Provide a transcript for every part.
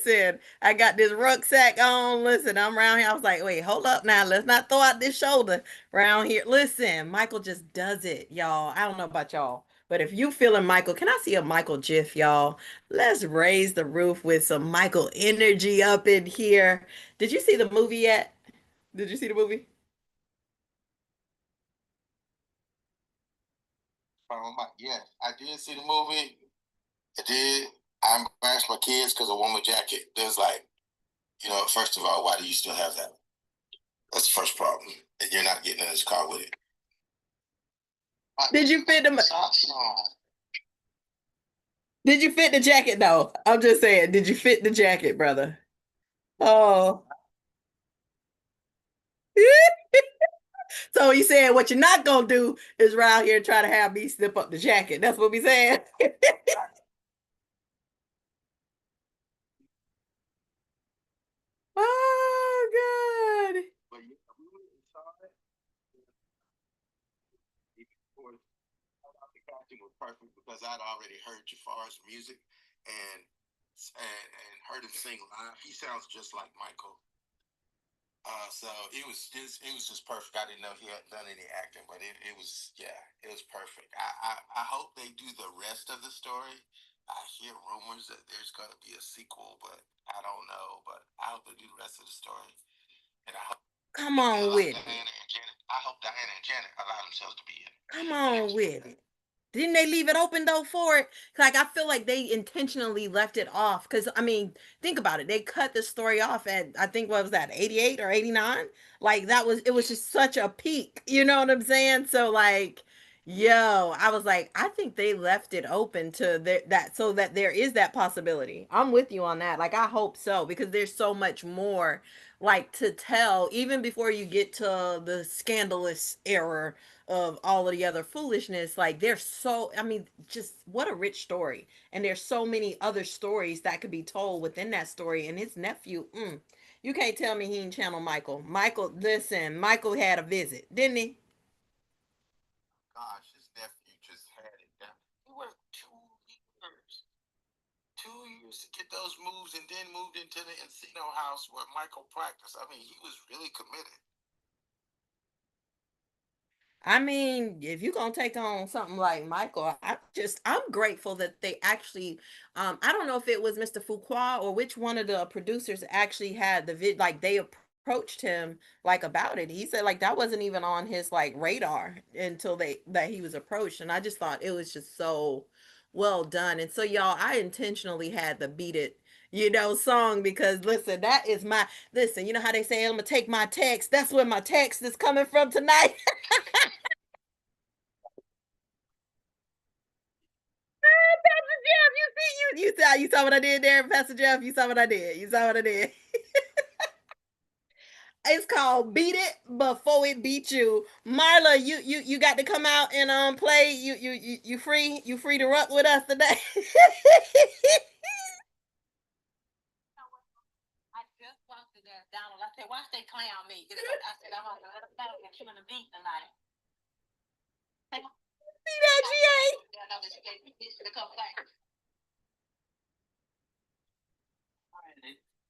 listen, I got this rucksack on. Listen, I'm around here. I was like, wait, hold up now. Let's not throw out this shoulder around here. Listen, Michael just does it, y'all. I don't know about y'all, but if you feeling Michael, can I see a Michael GIF, y'all? Let's raise the roof with some Michael energy up in here. Did you see the movie yet? Did you see the movie? Yes, I did see the movie. I did. I embarrassed my kids because I wore my jacket. There's like, first of all, why do you still have that? That's the first problem. And you're not getting in this car with it. Did you fit the Did you fit the jacket though? I'm just saying, did you fit the jacket, brother? Oh. So he said what you're not gonna do is around here try to have me slip up the jacket. That's what we said. Oh God. Was perfect because I'd already heard Jafar's music and heard him sing live. He sounds just like Michael. So it was just perfect. I didn't know he hadn't done any acting, but it was, yeah, it was perfect. I hope they do the rest of the story. I hear rumors that there's going to be a sequel, but I don't know. But I hope they do the rest of the story, and I hope Come they on allow with it. Diana and Janet. I hope Diana and Janet allow themselves to be in it. Come on with it. Didn't they leave it open though for it? Like I feel like they intentionally left it off because I mean, think about it. They cut the story off at I think what was that, 88 or 89? Like that was it was just such a peak. You know what I'm saying? So like, yo, I was like, I think they left it open to that so that there is that possibility. I'm with you on that. Like I hope so because there's so much more like to tell even before you get to the scandalous era of all of the other foolishness. Like there's so I mean, just what a rich story. And there's so many other stories that could be told within that story. And his nephew, you can't tell me he ain't channel Michael. Michael, listen, Michael had a visit, didn't he? Gosh, his nephew just had it down. He worked 2 years, 2 years to get those moves, and then moved into the Encino house where Michael practiced. I mean, he was really committed. I mean, if you're gonna take on something like Michael, I'm grateful that they actually I don't know if it was Mr. Fuqua or which one of the producers actually had the like they approached him like about it. He said like that wasn't even on his like radar until they that he was approached. And I just thought it was just so well done. And so y'all, I intentionally had the beat it song because listen, that is my listen, you know how they say I'm gonna take my text. That's where my text is coming from tonight. Jeff, you saw what I did there, Pastor Jeff. You saw what I did. You saw what I did. It's called "Beat It Before It Beat You." Marla, you got to come out and play. You free? You free to rock with us today? I just walked to that Donald. I said, "Watch they clown me." I said, "I'm gonna let them know they're killing the beat tonight." See that, GA? Yeah, I know that you gave me this to come back.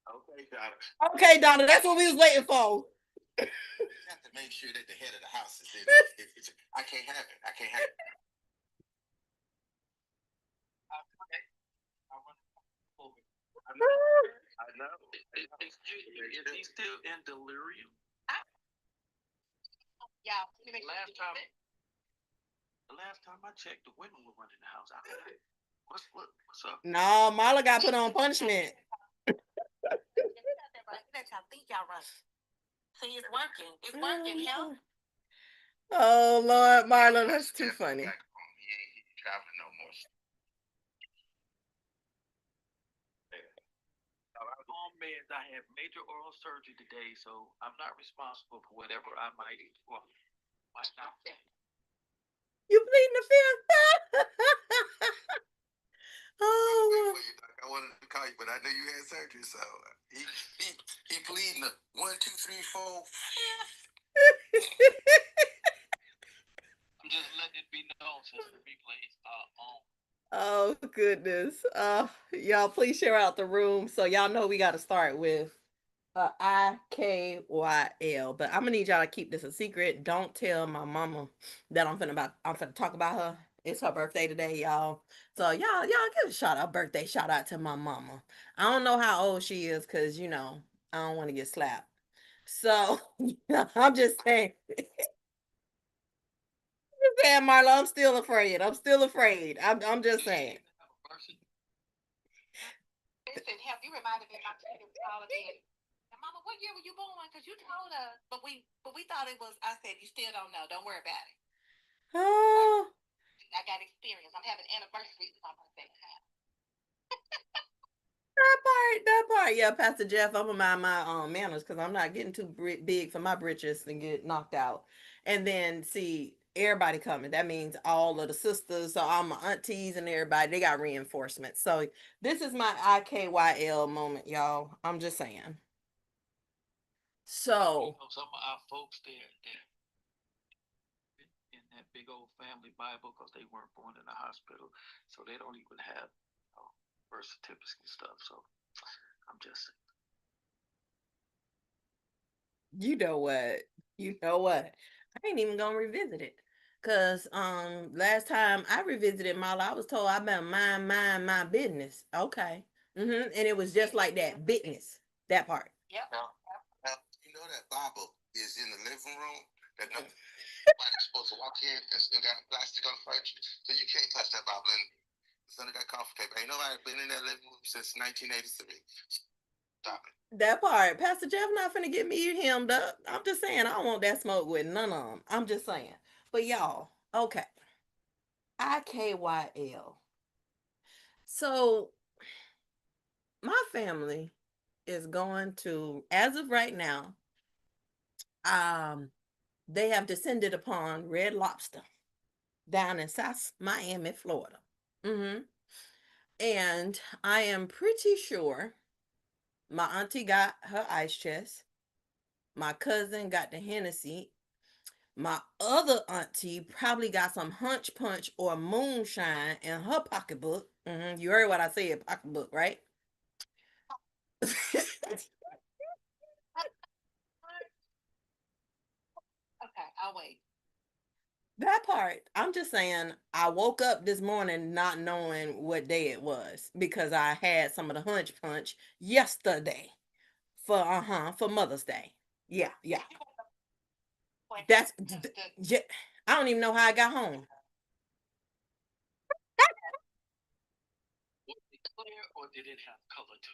Okay, Donna. Okay, Donna, that's what we was waiting for. You have to make sure that the head of the house is in. I can't have it. I can't have it. I know. Excuse me, is he still in delirium? Yeah. The last time I checked, the women were running the house. What's up? No, Marla got put on punishment. I think y'all run. See, it's working. It's working. Help. Oh Lord, Marla, that's too funny. He ain't traveling no more. I'm on meds. I have major oral surgery today, so I'm not responsible for whatever I might eat. Well, might not. You pleading the fifth? Oh. I wanted to call you, but I knew you had surgery, so he pleading the 1, 2, 3, 4. I'm just letting it be known since the replays are on. Oh goodness. Y'all please share out the room. So y'all know we got to start with IKYL. But I'm gonna need y'all to keep this a secret. Don't tell my mama that I'm finna talk about her. It's her birthday today, y'all. So y'all give a shout out, birthday shout out to my mama. I don't know how old she is, cause I don't want to get slapped. So I'm just saying, saying, Marla, I'm still afraid. I'm still afraid. I'm just saying. Listen, help you reminded me of my parents all again. And Mama, what year were you born? Because you told us, but we thought it was. I said you still don't know. Don't worry about it. Oh, I got experience. I'm having anniversaries on my birthday. That part. Yeah, Pastor Jeff, I'm gonna mind my manners because I'm not getting too big for my britches and get knocked out. And then see everybody coming. That means all of the sisters, so all my aunties and everybody, they got reinforcements. So this is my IKYL moment, y'all. I'm just saying. So some of our folks there in that big old family Bible because they weren't born in a hospital, so they don't even have birth certificates and stuff. So I'm just saying. You know what? You know what? I ain't even gonna revisit it. Cause last time I revisited Mala, I was told I better mind my business. Okay. And it was just like that. Business. That part. Yep. Now, you know that Bible is in the living room that nobody's supposed to walk in and still got plastic on the furniture. So you can't touch that Bible. And it's under that coffee table. Ain't nobody been in that living room since 1983. Stop it. That part. Pastor Jeff not finna get me hemmed up. I'm just saying I don't want that smoke with none of them. I'm just saying. But y'all, okay. IKYL. So my family is going to, as of right now, um, they have descended upon Red Lobster down in South Miami, Florida. hmm And I am pretty sure my auntie got her ice chest. My cousin got the Hennessy. My other auntie probably got some hunch punch or moonshine in her pocketbook. You heard what I said, pocketbook, right? Okay, I'll wait. That part. I'm just saying, I woke up this morning not knowing what day it was because I had some of the hunch punch yesterday for Mother's Day. Yeah, yeah. That's yeah. I don't even know how I got home. Was it clear or did it have color to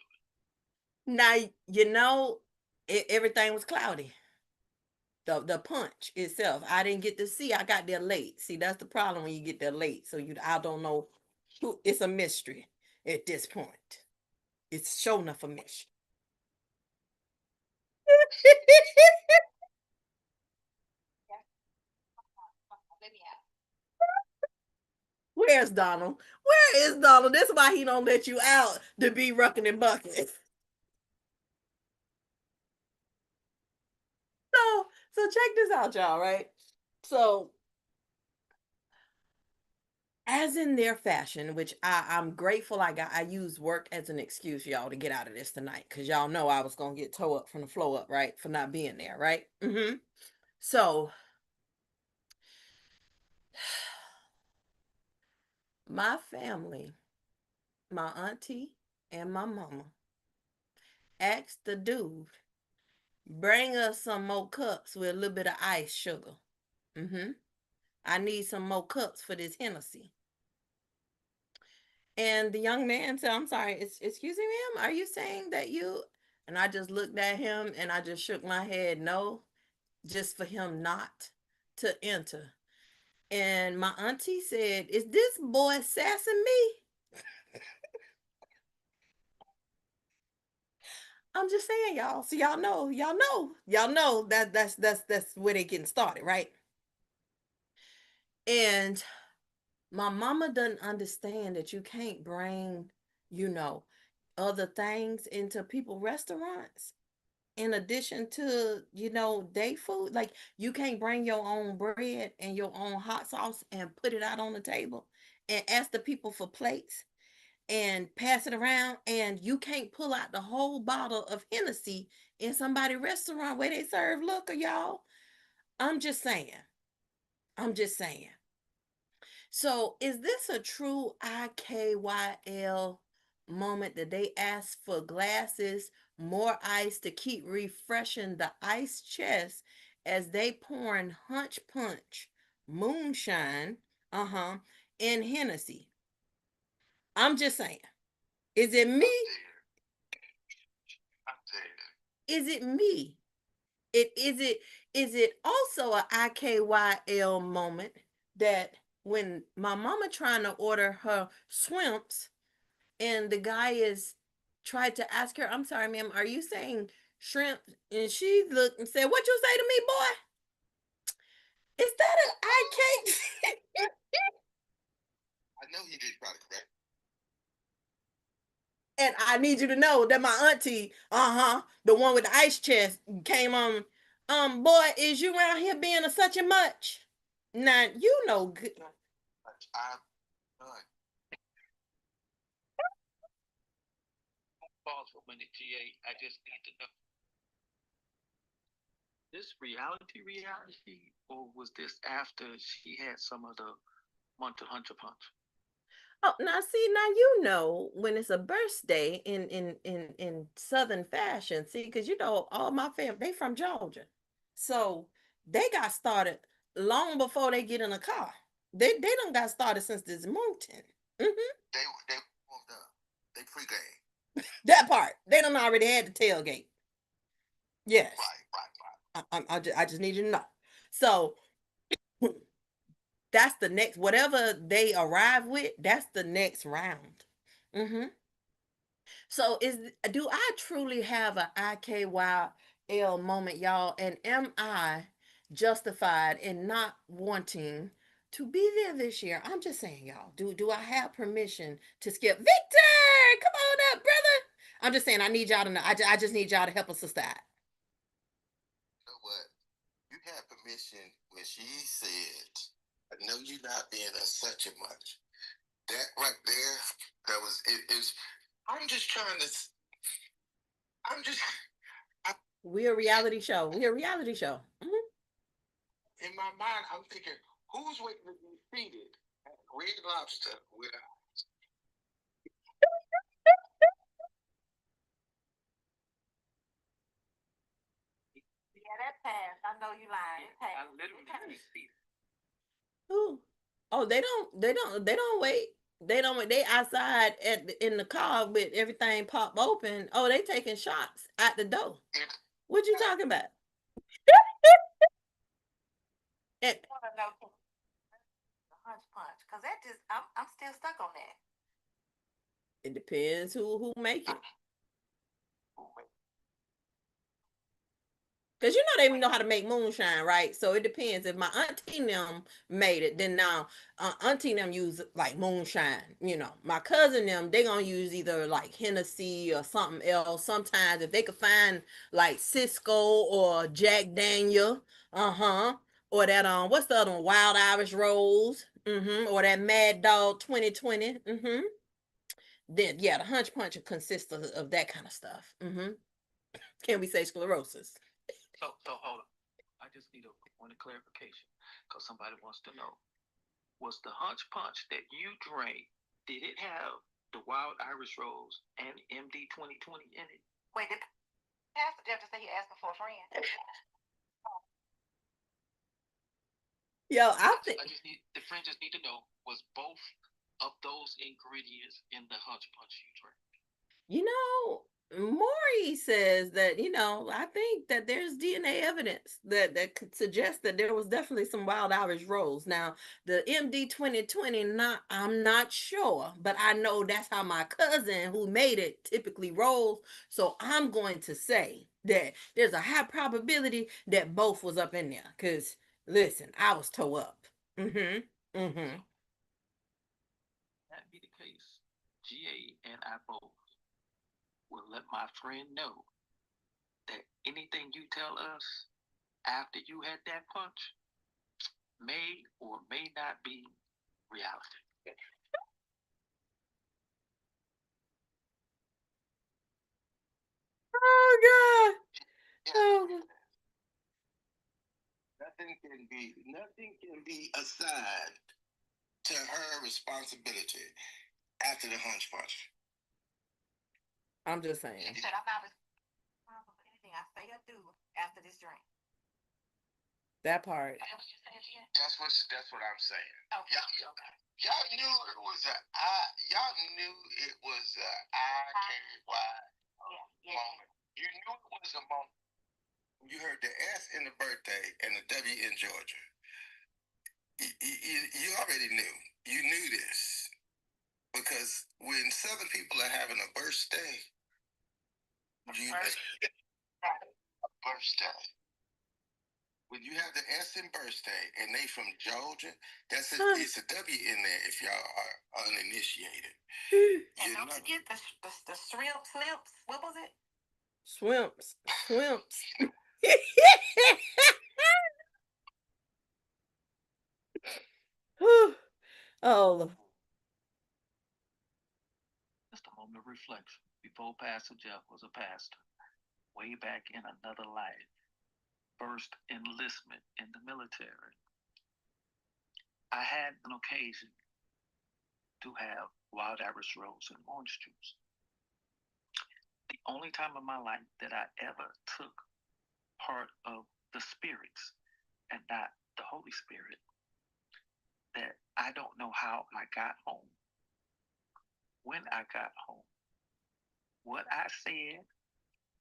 it? Now everything was cloudy. The punch itself, I didn't get to see. I got there late. See, that's the problem when you get there late. So I don't know. It's a mystery at this point. It's shown enough a mystery. Where's Donald? Where is Donald? That's why he don't let you out to be rucking and bucking. So check this out, y'all. Right. So as in their fashion, which I'm grateful I used work as an excuse, y'all, to get out of this tonight. Cause y'all know I was gonna get towed up from the floor up, right? For not being there, right? So my family, my auntie and my mama asked the dude, bring us some more cups with a little bit of ice sugar. Mm-hmm. I need some more cups for this Hennessy. And the young man said, I'm sorry, excuse me, ma'am, are you saying that you? And I just looked at him and I just shook my head, no, just for him not to enter. And my auntie said, is this boy sassing me? I'm just saying, y'all. So y'all know that that's where they getting started, right? And my mama doesn't understand that you can't bring, you know, other things into people restaurants in addition to, day food. Like you can't bring your own bread and your own hot sauce and put it out on the table and ask the people for plates and pass it around, and you can't pull out the whole bottle of Hennessy in somebody's restaurant where they serve liquor, y'all. I'm just saying. I'm just saying. So, is this a true IKYL moment that they ask for glasses, more ice to keep refreshing the ice chest as they pouring hunch punch, moonshine, in Hennessy? I'm just saying. Is it me? I'm dead. Is it me? Is it also a IKYL moment that when my mama trying to order her swimps and the guy is tried to ask her, I'm sorry, ma'am, are you saying shrimp? And she looked and said, what you say to me, boy? Is that an IK? I know he did try to correct. And I need you to know that my auntie, the one with the ice chest, came on. Boy, is you around here being a such and much? Now you know good. I'm done. Pause for a minute, GA. I just need to know, this reality, or was this after she had some of the Hunter Punch? Oh, now see, now you know when it's a birthday in Southern fashion. See, because you know all my family they from Georgia, so they got started long before they get in a car. They don't got started since this mountain. Mm-hmm. They warmed up. They pregame. That part they don't already had the tailgate. Yes, I just need you to know. So that's the next whatever they arrive with. That's the next round. Mm-hmm. So do I truly have an IKYL moment, y'all? And am I justified in not wanting to be there this year? I'm just saying, y'all. Do I have permission to skip? Victor, come on up, brother. I'm just saying I need y'all to know. I just need y'all to help us sister out. You know what? You had permission when she said, I know you're not being a such a much. That right there, that was it is I'm just trying to I'm just I, We're a reality show. We're a reality show. Mm-hmm. in my mind I'm thinking, who's waiting to be seated at Red Lobster with Yeah, that passed. I know you lying. It passed. I literally see it. Ooh. Oh, they don't wait. They don't wait. They outside in the car with everything pop open. Oh, they taking shots at the door. What you talking about? And I want to know the hunch punch because that just I'm still stuck on that. it depends who make it. Cause you know they know how to make moonshine, right? So it depends. If my auntie and them made it, then now auntie and them use like moonshine. You know, my cousin them they gonna use either like Hennessy or something else. Sometimes if they could find like Cisco or Jack Daniel, or that what's the other one? Wild Irish Rose, or that Mad Dog 2020, Then yeah, the hunch punch consists of that kind of stuff. Can we say sclerosis? So hold on. I just need a point of clarification because somebody wants to know: was the Hunch Punch that you drank? Did it have the Wild Irish Rose and MD 2020 in it? Wait, did Pastor Jeff just say he asking for a friend? Yo, I think I just need the friend just need to know, was both of those ingredients in the Hunch Punch you drank? you know, Maury says that, I think that there's DNA evidence that could suggest that there was definitely some wild Irish rose. Now, the MD 2020, I'm not sure, but I know that's how my cousin who made it typically rolls. So I'm going to say that there's a high probability that both was up in there. Cause listen, I was toe up. Mm-hmm. Mm-hmm. That be the case. GA and I both will let my friend know that anything you tell us after you had that punch may or may not be reality. God. Yeah. Oh. Nothing can be assigned to her responsibility after the hunch punch. I'm just She saying. said, I'm not responsible for anything I say or do after this drink. That part. Is that what you said, Jen? That's what I'm saying. Okay. Okay. Y'all knew it was a I. Y'all knew it was a IKY Yeah. moment. You knew it was a moment. You heard the S in the birthday and the W in Georgia. You already knew. You knew this because when Southern people are having a birthday, you birthday. When you have the S in birthday and they from Georgia, it's a W in there if y'all are uninitiated. And don't forget the shrimp slips. What was it? Swimps. Swimps. Oh. Just a moment of reflection. Before Pastor Jeff was a pastor, way back in another life, first enlistment in the military, I had an occasion to have wild Irish rose and orange juice. The only time in my life that I ever took part of the spirits and not the Holy Spirit, that I don't know how I got home, when I got home, what I said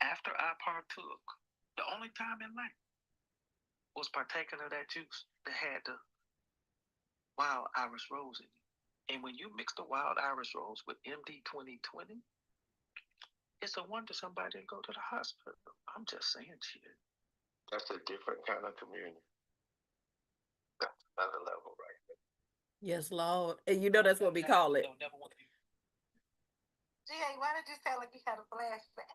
after I partook, the only time in life was partaking of that juice that had the wild Irish rose in it. And when you mix the wild Irish rose with MD 2020, it's a wonder somebody didn't go to the hospital. I'm just saying shit. That's a different kind of communion. That's another level, right? Yes, Lord. And you know that's what we call it. GA, why did you sound like you had a flashback?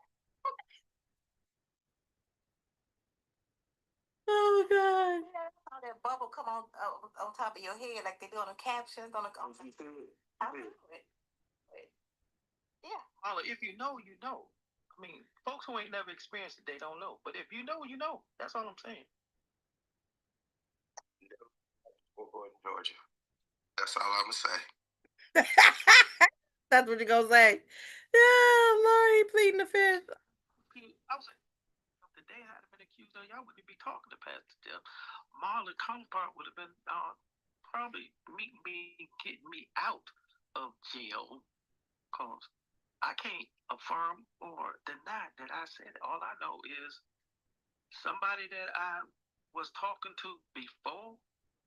Oh God. Yeah, I saw that bubble come on top of your head like they do on the captions on the. I knew it. Yeah. Well, if you know, you know. I mean, folks who ain't never experienced it, they don't know. But if you know, you know. That's all I'm saying. We're going to Georgia. That's all I'm gonna say. That's what you're gonna say. Yeah, Lord, he pleading the fifth. I was like, the day I had been accused of, y'all wouldn't be talking to Pastor Jeff. Marlon counterpart would have been probably meeting me, getting me out of jail, because I can't affirm or deny that I said it. All I know is somebody that I was talking to before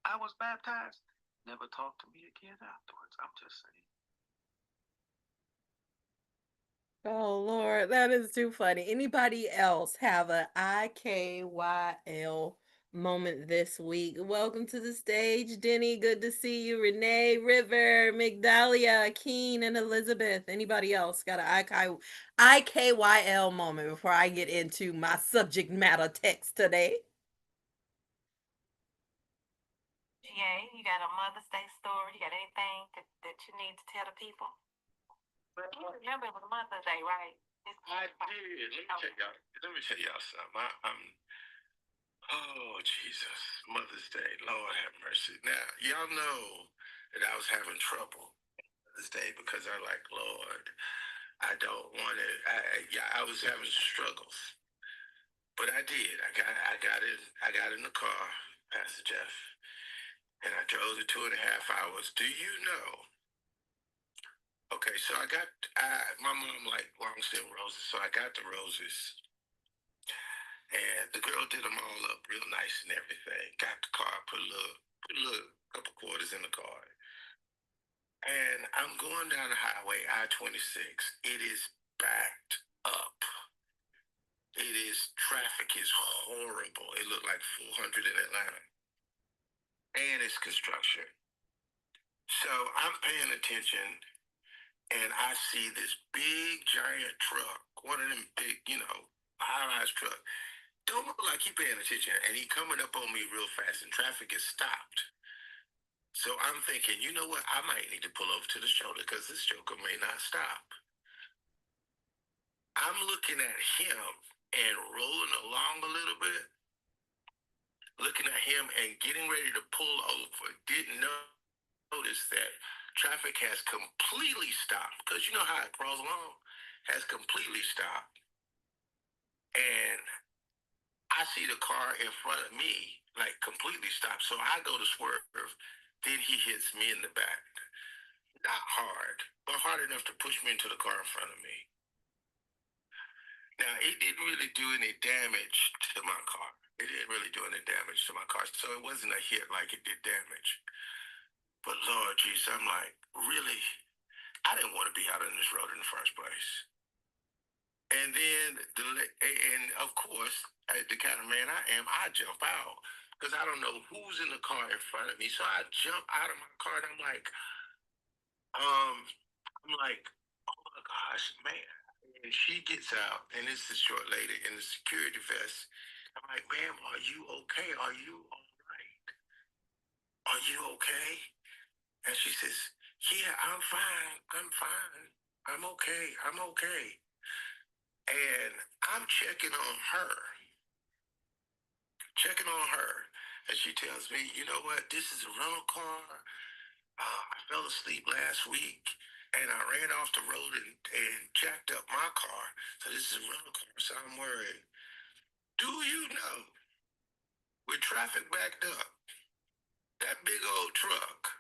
I was baptized never talked to me again afterwards. I'm just saying. Oh Lord, that is too funny. Anybody else have a IKYL moment this week? Welcome to the stage, Denny. Good to see you. Renee, River, Migdalia, Keen, and Elizabeth. Anybody else got an IKYL moment before I get into my subject matter text today? GA, you got a Mother's Day story? You got anything that you need to tell the people? You remember it was Mother's Day, right? I did. Let me tell y'all something. Oh Jesus, Mother's Day. Lord have mercy. Now y'all know that I was having trouble Mother's Day because I'm like, Lord, I don't want to. I was having struggles, but I did. I got in the car, Pastor Jeff, and I drove the 2.5 hours. Do you know? Okay, so my mom liked long stem roses, so I got the roses. And the girl did them all up real nice and everything. Got the car, put a little couple quarters in the car. And I'm going down the highway, I-26. It is backed up. Traffic is horrible. It looked like 400 in Atlanta. And it's construction. So I'm paying attention and I see this big giant truck, one of them big, high-rise truck. Don't look like he paying attention, and he coming up on me real fast, and traffic is stopped. So I'm thinking, you know what? I might need to pull over to the shoulder because this joker may not stop. I'm looking at him, and rolling along a little bit, looking at him and getting ready to pull over. Didn't notice that traffic has completely stopped because you know how it crawls along, has completely stopped. And I see the car in front of me like completely stopped. So I go to swerve. Then he hits me in the back. Not hard, but hard enough to push me into the car in front of me. Now, it didn't really do any damage to my car. It didn't really do any damage to my car. So it wasn't a hit like it did damage. But Lord Jesus, I'm like, really? I didn't want to be out on this road in the first place. And then, and of course, as the kind of man I am, I jump out because I don't know who's in the car in front of me. So I jump out of my car and um, I'm like, oh my gosh, man. And she gets out, and it's the short lady in the security vest. I'm like, ma'am, are you okay? Are you all right? Are you okay? And she says, yeah, I'm fine. I'm fine. I'm okay. I'm okay. And I'm checking on her. And she tells me, you know what? This is a rental car. I fell asleep last week and I ran off the road and jacked up my car. So this is a rental car. So I'm worried. Do you know, with traffic backed up, that big old truck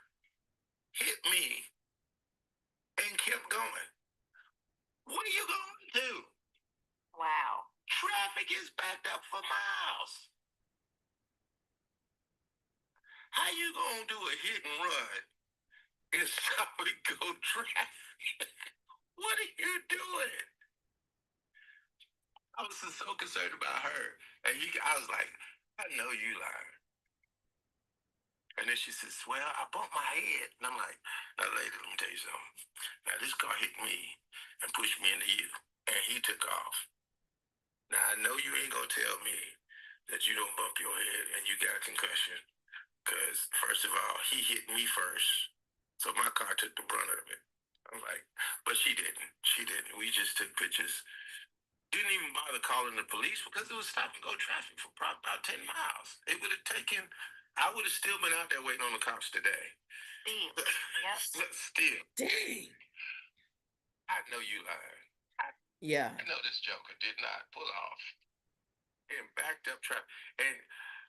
hit me and kept going? What are you going to do? Wow. Traffic is backed up for miles. How you going to do a hit and run and stop and go traffic? What are you doing? I was so concerned about her. And I was like, I know you lying. And then she says, well, I bumped my head. And I'm like, now, lady, let me tell you something. Now, this car hit me and pushed me into you. And he took off. Now, I know you ain't going to tell me that you don't bump your head and you got a concussion. Because, first of all, he hit me first. So my car took the brunt of it. I'm like, but she didn't. She didn't. We just took pictures. Didn't even bother calling the police because it was stop and go traffic for probably about 10 miles. It would have taken, I would have still been out there waiting on the cops today. Still. Yep. Still. Dang. I know you lied. Yeah. I know this joker did not pull off and backed up traffic. And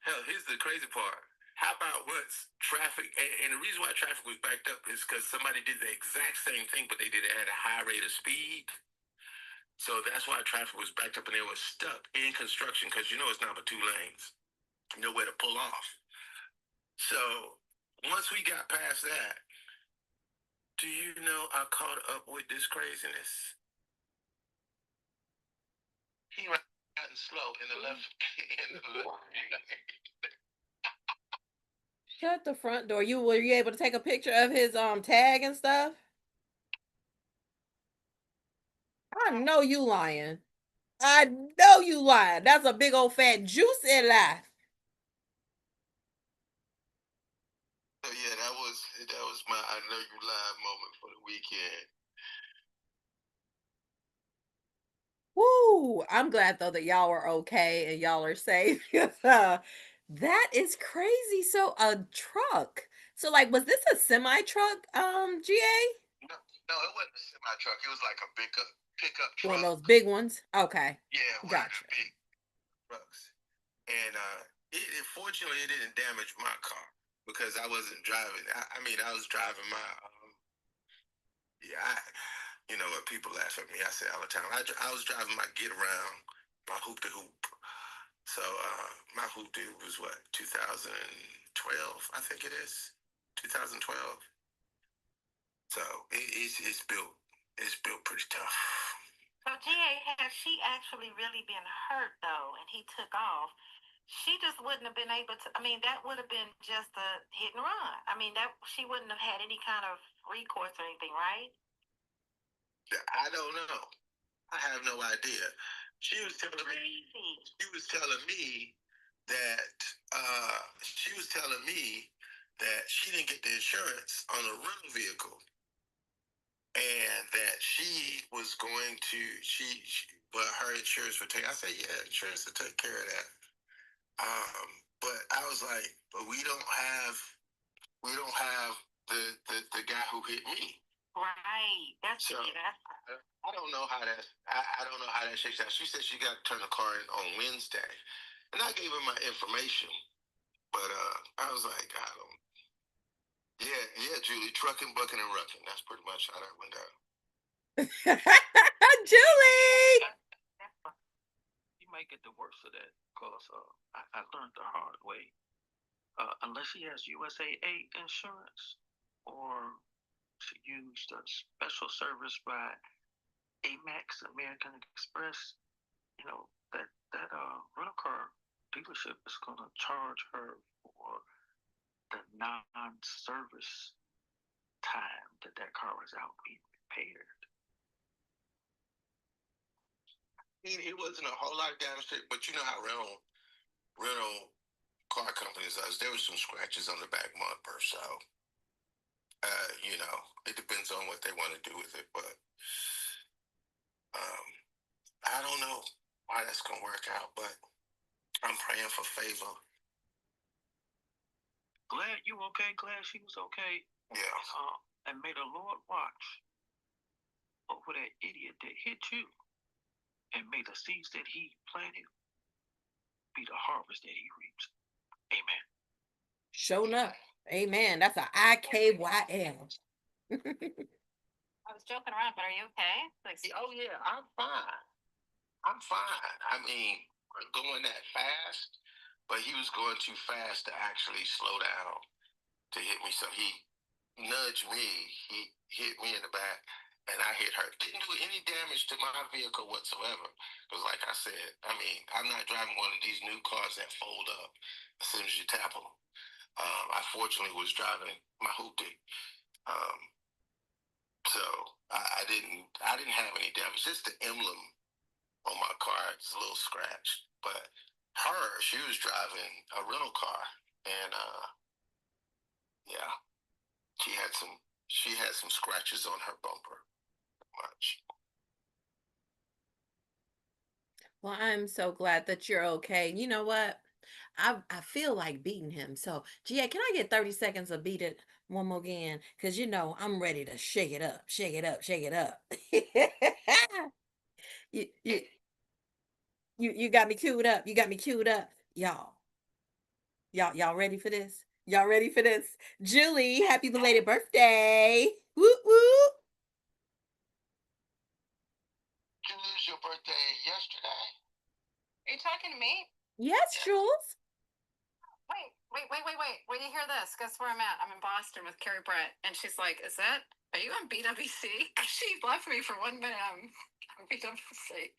hell, here's the crazy part. How about once traffic, and the reason why traffic was backed up is because somebody did the exact same thing, but they did it at a high rate of speed. So that's why traffic was backed up and they were stuck in construction because you know it's not but two lanes, nowhere to pull off. So once we got past that, do you know I caught up with this craziness? He riding slow in the left in the left lane. Shut the front door. Were you able to take a picture of his tag and stuff? I know you lying. I know you lying. That's a big old fat juicy lie. So yeah, that was my I know you lied moment for the weekend. Woo! I'm glad though that y'all are okay and y'all are safe. That is crazy. So a truck. So like was this a semi truck, GA? No, no, it wasn't a semi truck. It was like a pickup One of truck. those big ones? Okay. Yeah, one of the Gotcha. big trucks. And fortunately, it didn't damage my car because I wasn't driving. I mean, I was driving my. Yeah, you know what? People laugh at me. I say all the time. I was driving my get around, my hoop to hoop. So my hoop to hoop was what 2012, I think it is 2012. So it's built. It's built pretty tough. So GA, has she actually really been hurt though, and he took off? She just wouldn't have been able to. I mean, that would have been just a hit and run. I mean, that she wouldn't have had any kind of recourse or anything, right? I don't know. I have no idea. She was telling me. She was telling me that she was telling me that she didn't get the insurance on a rental vehicle, and that she was going to but her insurance would take. I said, yeah, insurance will take care of that. But I was like, but we don't have the guy who hit me. Right. That's So that's I don't know how that I don't know how that shakes out. She said she got to turn the car in on Wednesday, and I gave her my information. But I was like, I don't. Yeah, Julie, trucking, bucking, and rucking. That's pretty much how that went down. Julie. You might get the worst of that because I learned the hard way. Unless she has USAA insurance or she used a special service by Amex American Express, you know that rental car dealership is gonna charge her for the non-service time that car was out being repaired. It wasn't a whole lot of damage, but you know how rental car companies does. There was some scratches on the back bumper, so it depends on what they want to do with it. But I don't know why that's gonna work out, but I'm praying for favor. Glad you okay. Glad she was okay. Yeah. And may the Lord watch over that idiot that hit you, and may the seeds that he planted be the harvest that he reaps. Amen. Showing up. Amen. That's a IKYL. I was joking around, but are you okay? Like, Oh yeah, I'm fine. I'm fine. I mean, going that fast, but he was going too fast to actually slow down to hit me. So he nudged me. He hit me in the back, and I hit her. Didn't do any damage to my vehicle whatsoever. Because, like I said, I mean, I'm not driving one of these new cars that fold up as soon as you tap them. I fortunately was driving my hoopty. So I didn't have any damage. Just the emblem on my car, it's a little scratch. But she was driving a rental car, and yeah, she had some scratches on her bumper. Much. Well, I'm so glad that you're okay. You know what? I feel like beating him. So, GA, can I get 30 seconds of beat it one more again? Because I'm ready to shake it up, shake it up, shake it up. you, you, you got me queued up. You got me queued up. Y'all ready for this? Y'all ready for this? Julie, happy belated birthday. Woo woo. Did you lose your birthday yesterday? are you talking to me? Yes, Jules. Wait. When you hear this, guess where I'm at? I'm in Boston with Carrie Brett, and she's like, are you on BWC? She left me for 1 minute. I'm on BWC.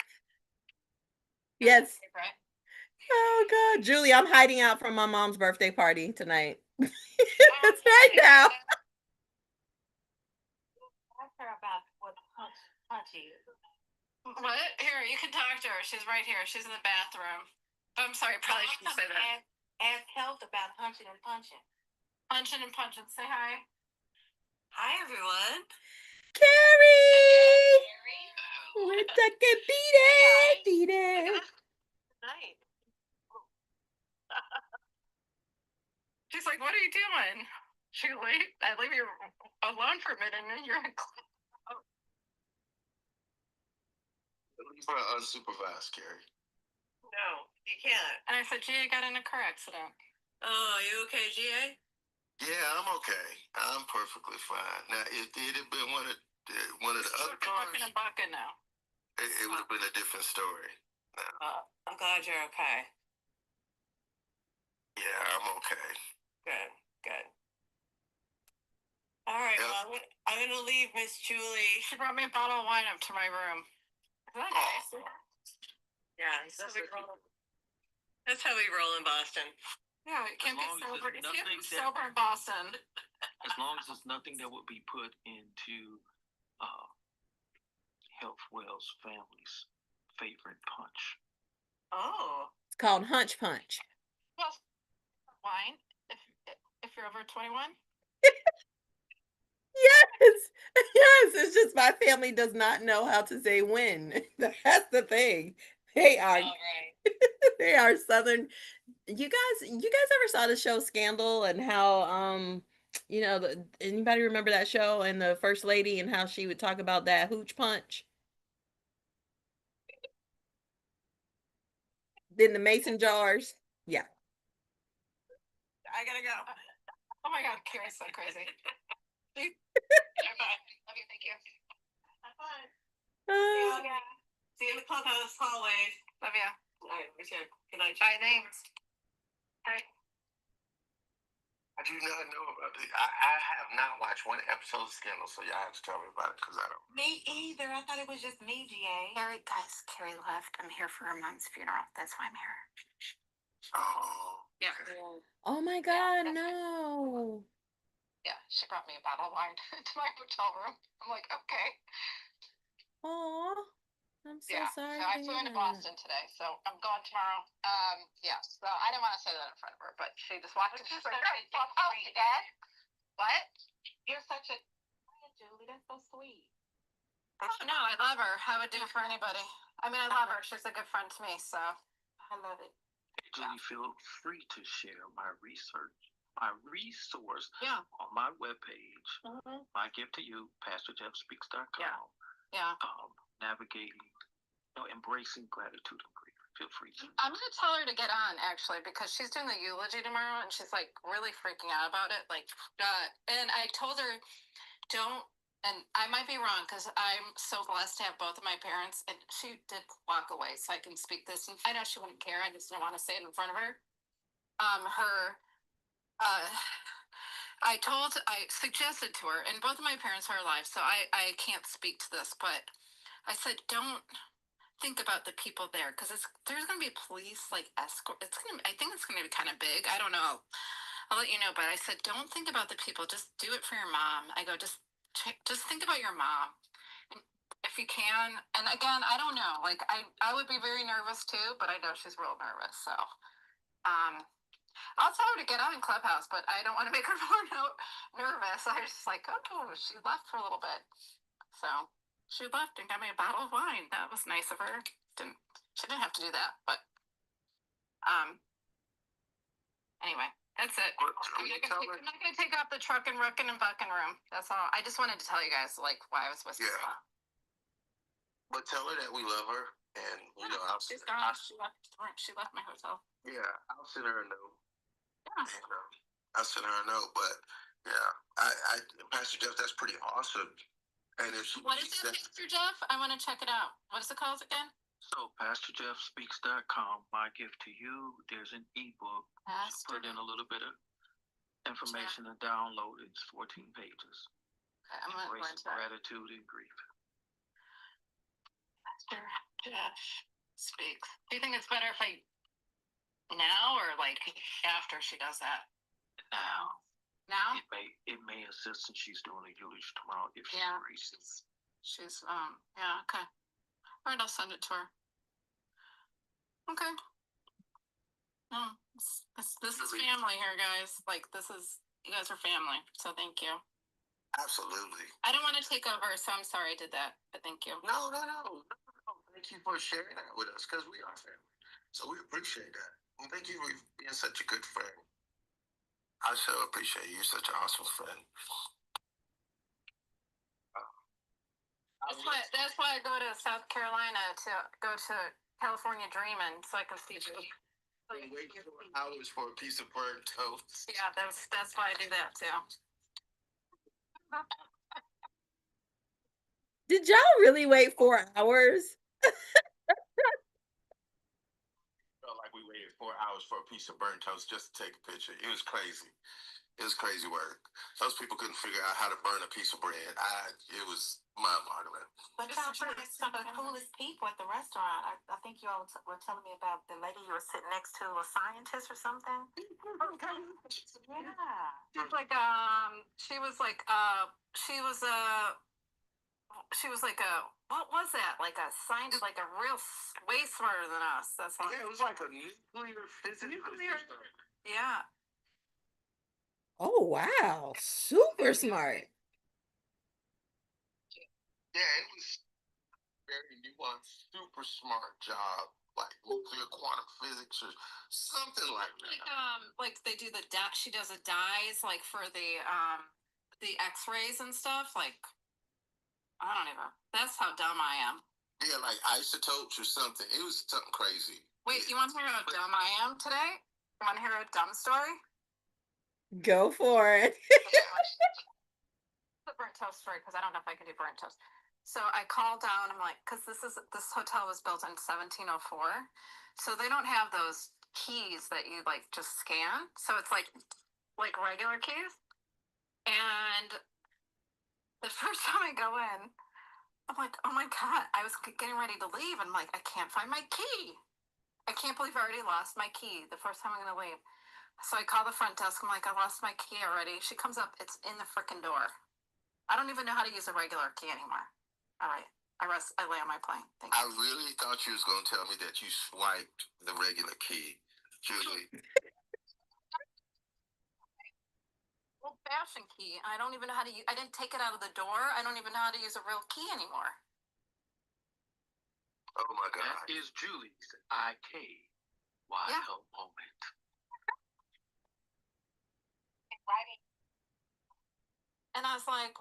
Yes. Brett. Oh God, Julie, I'm hiding out from my mom's birthday party tonight. That's right now. Ask her about what punchy is. What? Here, you can talk to her. She's right here. She's in the bathroom. I'm sorry, probably shouldn't say that. Ask Health about hunching and punching. Punching and punching. Say hi. Hi, everyone. Carrie! We're talking beat it. Night. She's like, what are you doing? Julie, I leave you alone for a minute and then you're in Leave her unsupervised, Carrie. No, you can't. And I said, GA got in a car accident. Oh, you okay, GA? Yeah, I'm okay. I'm perfectly fine. Now, if it had been one of the other cars, Rucking and bucking now. it would have been a different story. I'm glad you're okay. Yeah, I'm okay. Good. All right, well, I'm going to leave Miss Julie. She brought me a bottle of wine up to my room. Is that nice? Yeah, that's how we roll in Boston. Yeah, it can't be sober. You can't be sober in Boston. As long as it's nothing that would be put into Health Wells family's favorite punch. Oh. It's called Hunch Punch. Well, wine if you're over 21. Yes, Yes, it's just my family does not know how to say when. That's the thing. They are All right. they are Southern. You guys ever saw the show Scandal and how anybody remember that show and the first lady and how she would talk about that hooch punch? Then the mason jars. Yeah. I gotta go. Oh my God, Kira's so crazy. Bye. Love you. Thank you. Have fun. See you again. See you in the clubhouse hallways. Love you. All right, we're here. Good night. Bye. Thanks. Bye. I do not know about it. I have not watched one episode of Scandal, so y'all have to tell me about it because I don't. Me either. I thought it was just me, GA. Carrie left. I'm here for her mom's funeral. That's why I'm here. Oh. Yeah. Oh my God, no. Yeah, she brought me a bottle of wine to my hotel room. I'm like, okay. Oh, I'm so Yeah. sorry. So I flew into Boston today, so I'm going tomorrow. Yeah. So I didn't want to say that in front of her, but she just walked in. She's like, oh, Dad. What? You're such a Julie. That's so sweet. Oh, no, I love her. I would do it for anybody. I mean, I love her. She's a good friend to me, so I love it. Julie, feel free to share my research, my resource on my webpage. My gift to you, PastorJeffSpeaks.com. Yeah. Yeah. Navigating, embracing gratitude and grief. Feel free to. I'm gonna tell her to get on actually because she's doing the eulogy tomorrow and she's like really freaking out about it. Like, and I told her don't. And I might be wrong because I'm so blessed to have both of my parents. And she did walk away, so I can speak this. And I know she wouldn't care. I just didn't want to say it in front of her. I suggested to her, and both of my parents are alive, so I can't speak to this, but I said, don't think about the people there because there's going to be police like escort. I think it's going to be kind of big. I don't know. I'll let you know, but I said, don't think about the people. Just do it for your mom. I go, just think about your mom. And if you can, and again, I don't know. Like I would be very nervous too, but I know she's real nervous. So, I'll tell her to get on Clubhouse, but I don't want to make her more nervous. I was just like, oh, she left for a little bit. So she left and got me a bottle of wine. That was nice of her. She didn't have to do that, but anyway, that's it. I'm not gonna take off the truck and Rucking and Bucking room. That's all. I just wanted to tell you guys like why I was supposed to stop. But tell her that we love her, and she's gone. She left the room. She left my hotel. Yeah, I'll send her a note. Yeah. And, I'll send her a note, but yeah, I Pastor Jeff, that's pretty awesome. And if she what is that, Pastor Jeff? I want to check it out. What is it called again? So, PastorJeffSpeaks.com, my gift to you. There's an ebook. Put in a little bit of information and download. It's 14 pages. Okay, I'm going to go into gratitude and grief. Pastor Jeff Speaks. Do you think it's better if I now or like after she does that? Now. Now? It may assist since she's doing a eulogy tomorrow if she's free. She's yeah, okay. All right, I'll send it to her. Okay. No, this is family here, guys. Like you guys are family, so thank you. Absolutely. I don't want to take over, so I'm sorry I did that, but thank you. No. Thank you for sharing that with us because we are family. So we appreciate that. And thank you for being such a good friend. I so appreciate you. You're such an awesome friend. That's why I go to South Carolina to go to California Dreaming so I can see you. Wait 4 hours for a piece of burnt toast. Yeah, that's why I do that too. Did y'all really wait 4 hours? Felt like we waited 4 hours for a piece of burnt toast just to take a picture. It was crazy. It was crazy work. Those people couldn't figure out how to burn a piece of bread. It was mind-boggling. But some of the coolest people at the restaurant. I think you all were telling me about the lady you were sitting next to, a scientist or something. Yeah. She was like what was that? Like a scientist, like a real way smarter than us. That's what. Yeah, it was like a nuclear physicist. Yeah. Oh wow, super smart. Yeah, it was very nuanced, super smart job, like nuclear quantum physics or something like that. Like they do the she does the dyes like for the X-rays and stuff. Like I don't even. That's how dumb I am. Yeah, like isotopes or something. It was something crazy. Wait, you want to hear how dumb I am today? You want to hear a dumb story? Go for it. The burnt toast story because I don't know if I can do burnt toast. So I called down. I'm like, because this hotel was built in 1704, so they don't have those keys that you like just scan. So it's like regular keys. And the first time I go in, I'm like, oh my god! I was getting ready to leave, and I'm like, I can't find my key. I can't believe I already lost my key the first time I'm gonna leave. So I call the front desk. I'm like, I lost my key already. She comes up. It's in the freaking door. I don't even know how to use a regular key anymore. All right. I lay on my plane. Thank you. I really thought you was going to tell me that you swiped the regular key, Julie. Old fashioned key. I don't even know how to use. I didn't take it out of the door. I don't even know how to use a real key anymore. Oh my God. That is Julie's IK wild moment. Right. And I was like,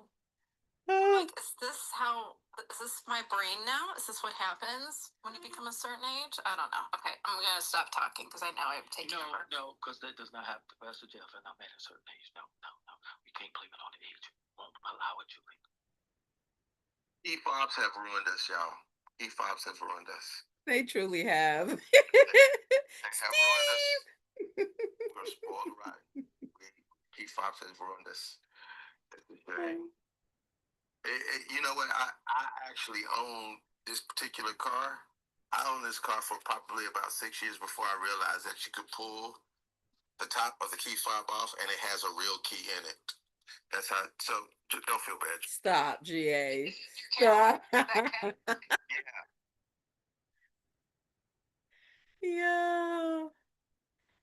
is this my brain now? Is this what happens when you become a certain age? I don't know. Okay, I'm going to stop talking because I know I'm taking over. No, because that does not happen to Pastor Jeff, and I'm at a certain age. No. We can't blame it on the age. Won't allow it, Julie. E-fobs have ruined us, y'all. E-fobs have ruined us. They truly have. They have ruined us. We're spoiled rotten. E-fobs have ruined us. You know what? I actually own this particular car. I owned this car for probably about 6 years before I realized that you could pull the top of the key fob off and it has a real key in it. That's how. So don't feel bad. Stop, GA. Stop. Yeah. Yeah.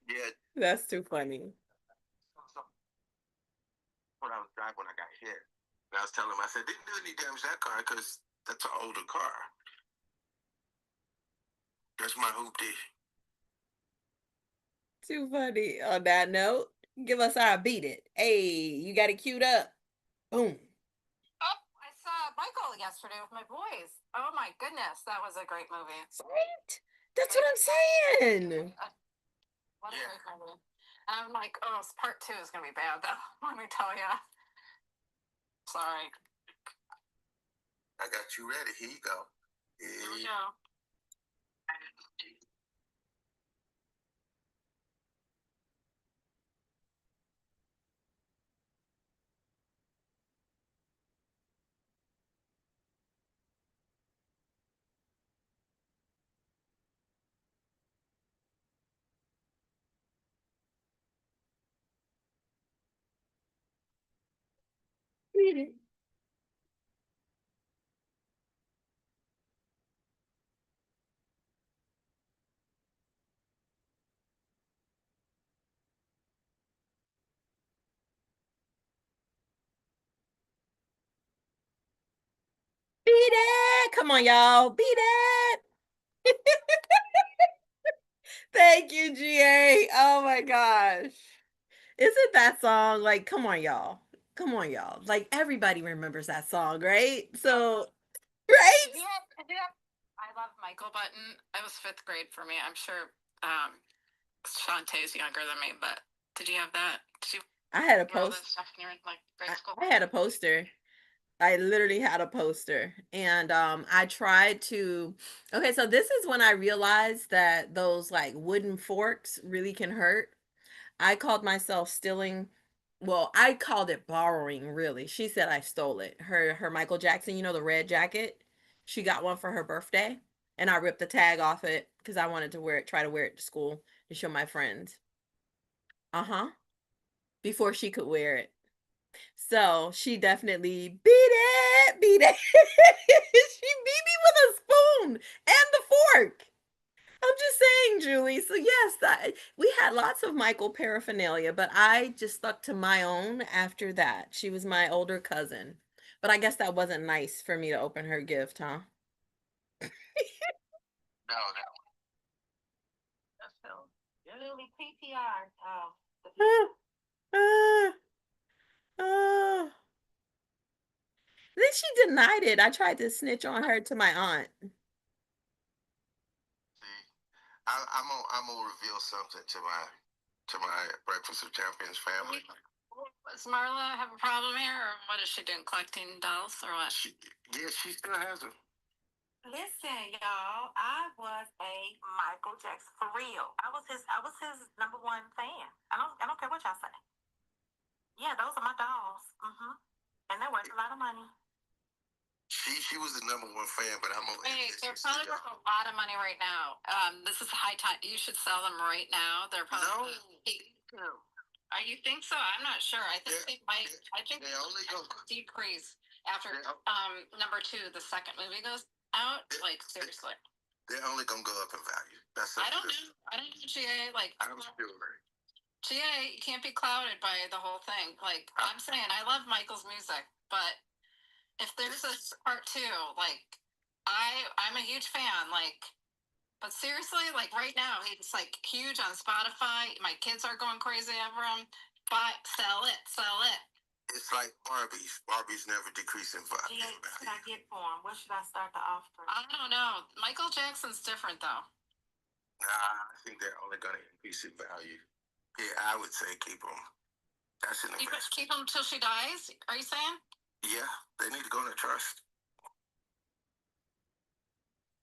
Yeah. That's too funny. When I was driving, when I got hit, and I was telling him, I said, didn't do any damage to that car because that's an older car. That's my hoopty. Too funny. On that note, give us our beat it. Hey, you got it queued up. Boom. Oh, I saw Michael yesterday with my boys. Oh my goodness, that was a great movie. Right? That's what I'm saying. What a great movie. And I'm like, oh, part 2 is going to be bad, though. Let me tell you. Sorry. I got you ready. Here you go. Here we go. Beat it. Beat it. Come on, y'all. Beat it. Thank you, GA. Oh my gosh. Isn't that song like, come on, y'all. Come on, y'all. Like everybody remembers that song, right? So, right? Yeah. I love Michael Button. It was 5th grade for me. I'm sure Shawnte is younger than me, but did you have that? Did you I had a do all post. this stuff when you were in like grade school? I had a poster. I literally had a poster. And I tried to okay, so this is when I realized that those like wooden forks really can hurt. I called myself stealing, well, I called it borrowing, really. She said I stole it. Her Michael Jackson, you know, the red jacket. She got one for her birthday, and I ripped the tag off it because I wanted to wear it, try to wear it to school to show my friends. Uh-huh. Before she could wear it. So she definitely beat it, beat it. She beat me with a spoon and the fork. I'm just saying, Julie. So yes, we had lots of Michael paraphernalia, but I just stuck to my own after that. She was my older cousin. But I guess that wasn't nice for me to open her gift, huh? No, no. That's hell. Yeah. Lily PTR. The Ah, picture. ah, ah. Then she denied it. I tried to snitch on her to my aunt. See, I'm gonna reveal something to my Breakfast of Champions family. Does Marla have a problem here, or what is she doing? Collecting dolls, or what? Yeah, she still has them. Listen, y'all, I was a Michael Jackson for real. I was his number one fan. I don't care what y'all say. Yeah, those are my dolls. And they're worth a lot of money. She was the number one fan, but I'm gonna. Hey, they're probably worth a lot of money right now. This is high time. You should sell them right now. They're probably No. You think so? I'm not sure. I think they might. I think they only go decrease after number two, the second movie goes out. Like seriously, they're only gonna go up in value. That's I don't know. I don't know, GA. Like I'm sure. GA, you can't be clouded by the whole thing. Like I'm saying, I love Michael's music, but if there's a part two, like I'm a huge fan. Like, but seriously, like right now, he's like huge on Spotify. My kids are going crazy over him. Buy, sell it, sell it. It's like Barbies. Barbies never decrease in value. What should I get for him? What should I start the offer? I don't know. Michael Jackson's different though. Nah, I think they're only going to increase in value. Yeah, I would say keep them. That's an investment. Keep them till she dies. Are you saying? Yeah, they need to go in a trust.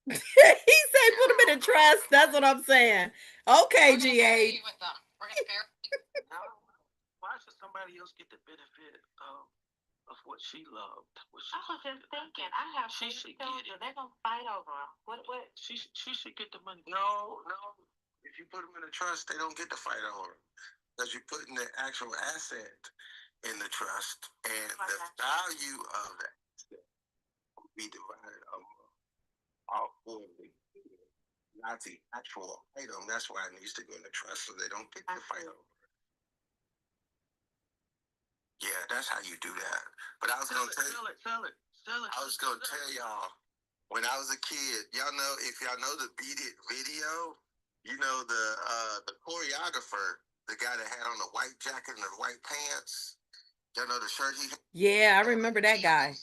He said put them in a trust. That's what I'm saying. Okay, GA. With them. We're gonna bury No, why should somebody else get the benefit of what she loved? I was just thinking, I have she should get it. They're gonna fight over them. What? She should get the money. No. If you put them in a trust, they don't get to fight over them. Because you're putting the actual asset in the trust, and the value of that will be divided among all four of them. Not the actual item. That's why it needs to go in the trust so they don't get to fight over it. Yeah, that's how you do that. But I was going to tell you. Sell it. I was going to tell y'all, when I was a kid, y'all know, if y'all know the Beat It video, you know the choreographer, the guy that had on the white jacket and the white pants. Y'all know the shirt he had? Yeah, I remember that guy.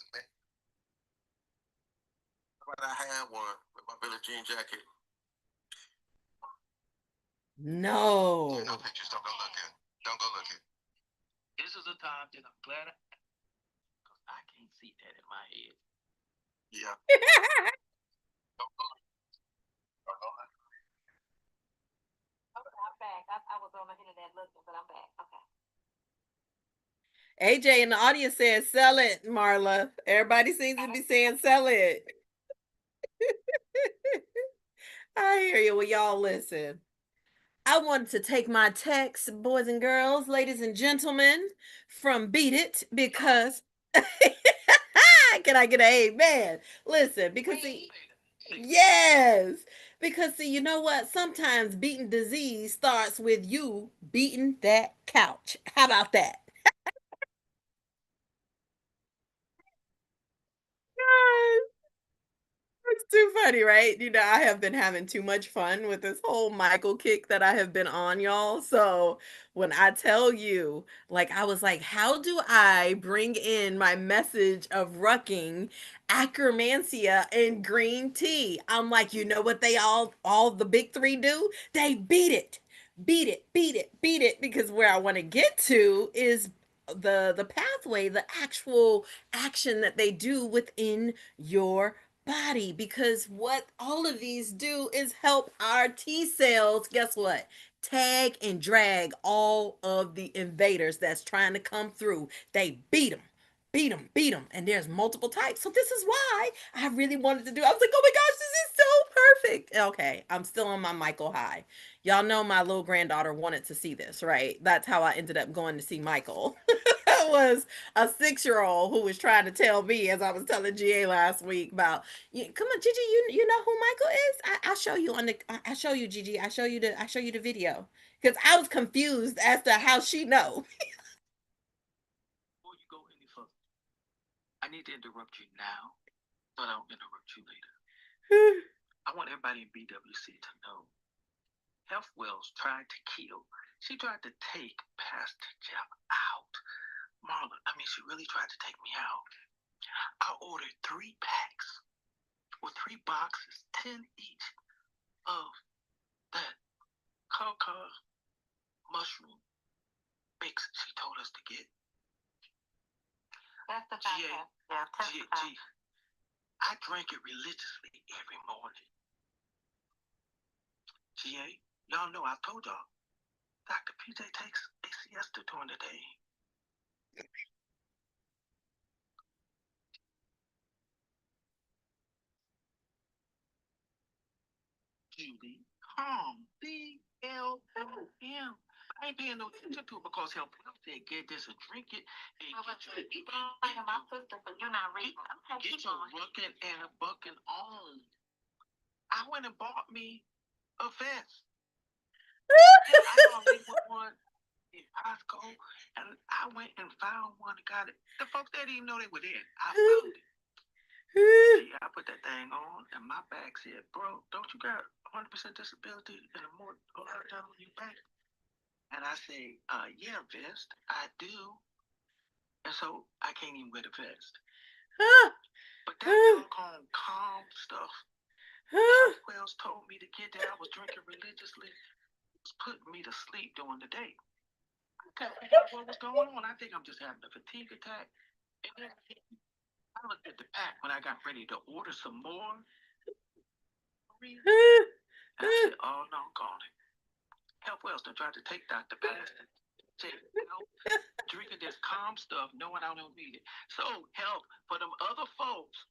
But I had one with my Billie Jean jacket. No. No pictures. Don't go looking. Don't go looking. This is a time that I'm glad because I can't see that in my head. Yeah. Okay, I'm back. I was on the internet looking, but I'm back. Okay. AJ in the audience says, sell it, Marla. Everybody seems to be saying, sell it. I hear you. Well, y'all listen. I wanted to take my text, boys and girls, ladies and gentlemen, from Beat It because can I get an amen? Listen, because see, yes, because see, you know what? Sometimes beating disease starts with you beating that couch. How about that? It's too funny, right? You know, I have been having too much fun with this whole Michael kick that I have been on, y'all. So when I tell you, like, I was like, how do I bring in my message of rucking, acromancia, and green tea? I'm like, you know what they all the big three do? They beat it, beat it, beat it, beat it. Because where I want to get to is the pathway, the actual action that they do within your body, because what all of these do is help our T cells, guess what? Tag and drag all of the invaders that's trying to come through. They beat them. Beat them, beat them. And there's multiple types. So this is why I really wanted to do. I was like, oh my gosh, this is so perfect. Okay, I'm still on my Michael high. Y'all know my little granddaughter wanted to see this, right? That's how I ended up going to see Michael. Was a 6-year-old who was trying to tell me, as I was telling GA last week, about, come on, Gigi, you know who Michael is? I'll show you on the. I show you, Gigi. I show you the video because I was confused as to how she know. Before you go any further, I need to interrupt you now, but I'll interrupt you later. I want everybody in BWC to know Health Wells tried to kill. She tried to take Pastor Jeff out. Marlon, I mean, she really tried to take me out. I ordered 3 packs or 3 boxes, 10 each, of that coca mushroom mix she told us to get. That's the GA, fact. Yeah, GA, I drank it religiously every morning. GA, y'all know I've told y'all, Dr. PJ takes a siesta during the day. Judy, calm, BLM. I ain't paying no attention to it because Health Wells said get this and drink it. And my sister, but you're not reading. Okay, get your rucking and bucking on. I went and bought me a vest. I already went one in Costco, and I went and found one and got it. The folks they didn't even know they were there. I found it. See, I put that thing on, and my back said, "Bro, don't you got 100% disability and a more hard time on your back?" And I say, "Yeah, vest, I do." And so I can't even wear the vest. But that doggone calm stuff, Health Wells told me to get that I was drinking religiously. It was putting me to sleep during the day. I couldn't figure out what was going on. I think I'm just having a fatigue attack. And then I looked at the pack when I got ready to order some more. And I said, "Oh, no, I'm calling it." Health Wells done tried to take Dr. Pastor. Drinking this calm stuff, knowing I don't need it. So, help for them other folks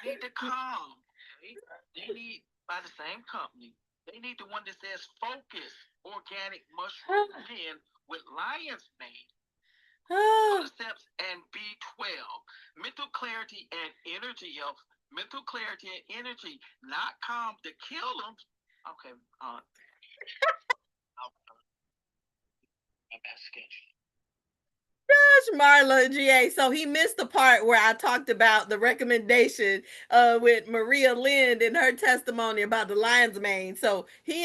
need to calm. Okay? They need, by the same company, they need the one that says Focus Organic Mushroom Blend with lion's mane, cordyceps, and B12. Mental clarity and energy health. Mental clarity and energy, not calm to kill them. Okay, I'm sketchy. Gosh, Marla GA. So he missed the part where I talked about the recommendation with Maria Lind and her testimony about the lion's mane. So he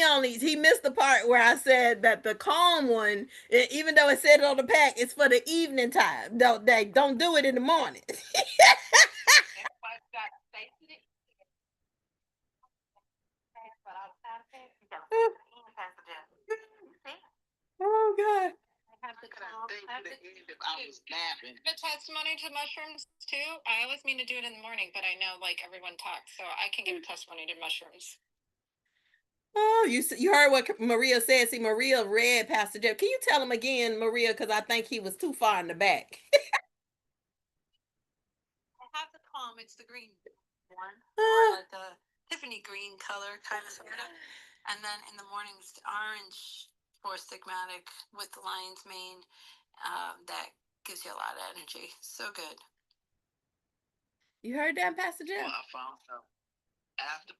missed the part where I said that the calm one, even though it said it on the pack, it's for the evening time. Don't do it in the morning. Oh God. The testimony to mushrooms too. I always mean to do it in the morning, but I know like everyone talks, so I can give a testimony to mushrooms. Oh, you heard what Maria said. See, Maria read Pastor Jeff. Can you tell him again, Maria? Because I think he was too far in the back. I have the calm. It's the green one, like the Tiffany green color kind of sort of. And then in the mornings, the orange for stigmatic with the lion's mane. That gives you a lot of energy. So good. You heard that, Pastor Jeff? Well, I found out after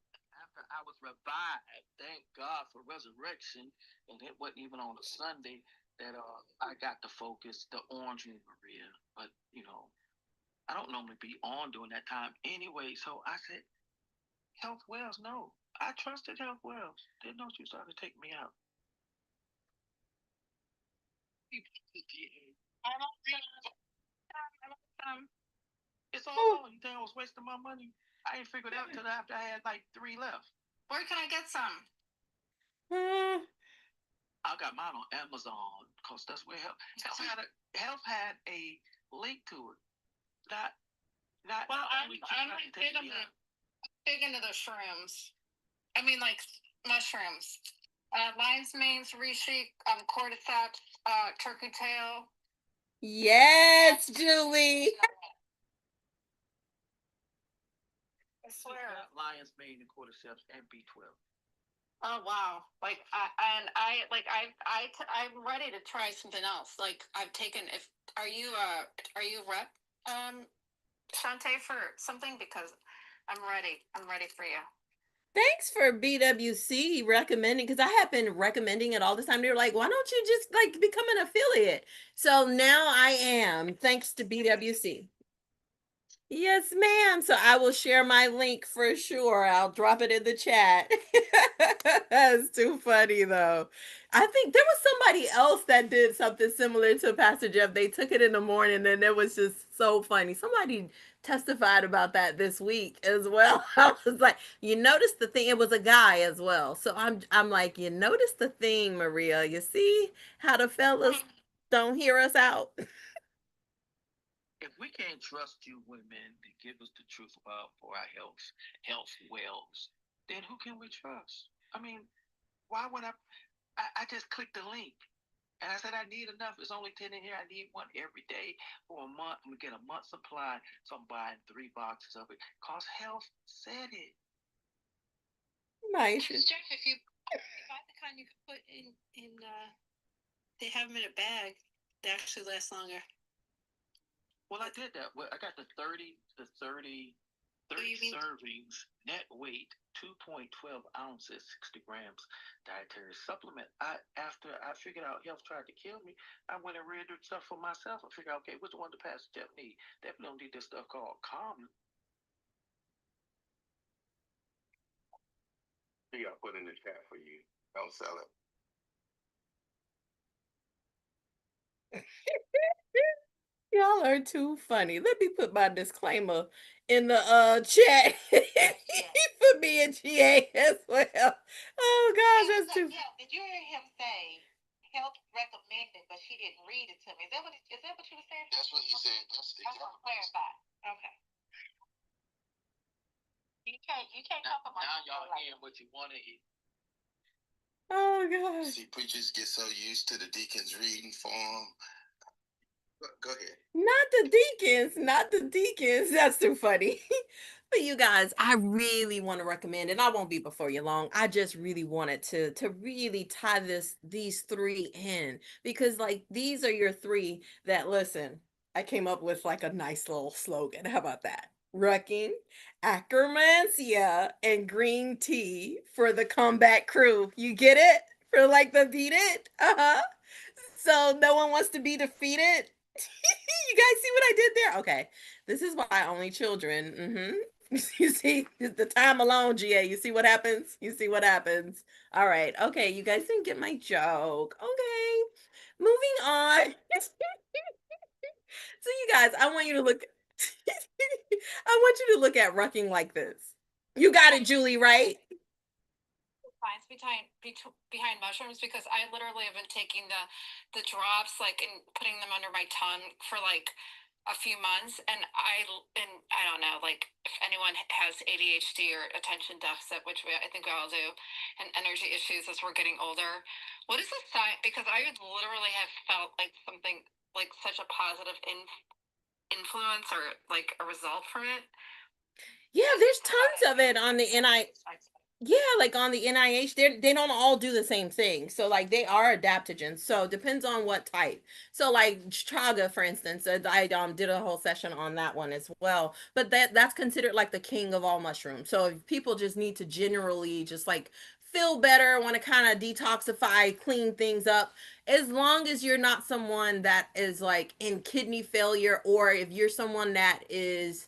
I was revived. Thank God for resurrection, and it wasn't even on a Sunday that I got to focus the orange with Maria. But I don't normally be on during that time anyway. So I said, Health Wells, no. I trusted Health Wells. Didn't know she was trying to take me out. It's all gone. You think I was wasting my money? I ain't figured out till after I had like 3 left. Where can I get some? I got mine on Amazon because that's where Health had a link to it. Well, I'm big into the shrooms. I mean, like mushrooms. Lion's manes, reishi, cordyceps, turkey tail. Yes, Julie. I swear. Lion's mane and cordyceps and B12. Oh wow! Like I'm ready to try something else. Like I've taken. Are you rep Shawnte for something, because I'm ready. I'm ready for you. Thanks for BWC recommending, because I have been recommending it all this time. They were like, why don't you just become an affiliate? So now I am, thanks to BWC. Yes, ma'am. So I will share my link for sure. I'll drop it in the chat. That's too funny though. I think there was somebody else that did something similar to Pastor Jeff. They took it in the morning and it was just so funny. Somebody testified about that this week as well. I was like, you notice the thing, it was a guy as well. So I'm like, you notice the thing, Maria. You see how the fellas don't hear us out? If we can't trust you women to give us the truth about for our health wells, then who can we trust? I mean, why would I just clicked the link and I said I need enough. It's only 10 in here. I need one every day for a month. I'm gonna get a month supply. So I'm buying 3 boxes of it. Cause health said it. Nice. Jeff, if you buy the kind you can put in they have them in a bag. They actually last longer. Well, I did that. Well, I got the 30 servings, net weight, 2.12 ounces, 60 grams dietary supplement. After I figured out health tried to kill me, I went and read the stuff for myself and figured out, okay, which one the Pastor Jeff need? Definitely don't need this stuff called calm. He got put in the chat for you. Don't sell it. Y'all are too funny. Let me put my disclaimer in the chat for me and GA as well. Oh gosh, that's too. Yeah, did you hear him say health recommended, but she didn't read it to me? Is that what you were saying? That's what he said. That's I want to clarify. Okay. You can't Now, talk about now y'all hearing what you want to hear. Oh gosh. See, preachers get so used to the deacons reading for them. Go ahead. Not the deacons. That's too funny. But you guys, I really want to recommend, and I won't be before you long. I just really wanted to really tie these three in because like these are your three that listen. I came up with like a nice little slogan. How about that? Rucking, Ackermansia, and green tea for the comeback crew. You get it? For like the beat it? Uh-huh. So no one wants to be defeated. You guys see what I did there? Okay. This is why only children. You see the time alone, GA. You see what happens? You see what happens? All right. Okay. You guys didn't get my joke. Okay. Moving on. So you guys, I want you to look I want you to look at rucking like this. You got it, Julie, right? Science behind mushrooms because I literally have been taking the drops like and putting them under my tongue for like a few months and I don't know like if anyone has ADHD or attention deficit, which I think we all do, and energy issues as we're getting older, what is the sign? Because I would literally have felt like something like such a positive influence or like a result from it. Yeah, there's tons of it on the NI. Yeah, like on the NIH, they don't all do the same thing. So like they are adaptogens. So it depends on what type. So like chaga, for instance, I did a whole session on that one as well. But that's considered like the king of all mushrooms. So if people just need to generally just like feel better, want to kind of detoxify, clean things up, as long as you're not someone that is like in kidney failure, or if you're someone that is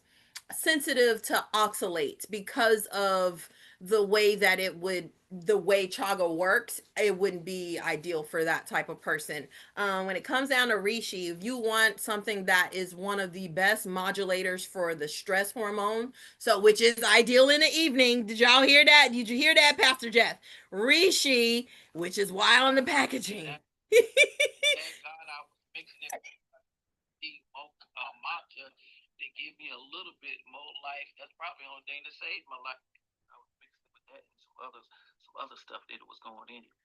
sensitive to oxalates because of the way chaga works, it wouldn't be ideal for that type of person. When it comes down to reishi, if you want something that is one of the best modulators for the stress hormone, so which is ideal in the evening. Did y'all hear that? Did you hear that, Pastor Jeff? Reishi, which is why on the packaging. Thank God I was mixing it with matcha to give me a little bit more life. That's probably the only thing that saved my life. I was mixing it with that and some other stuff that was going in it.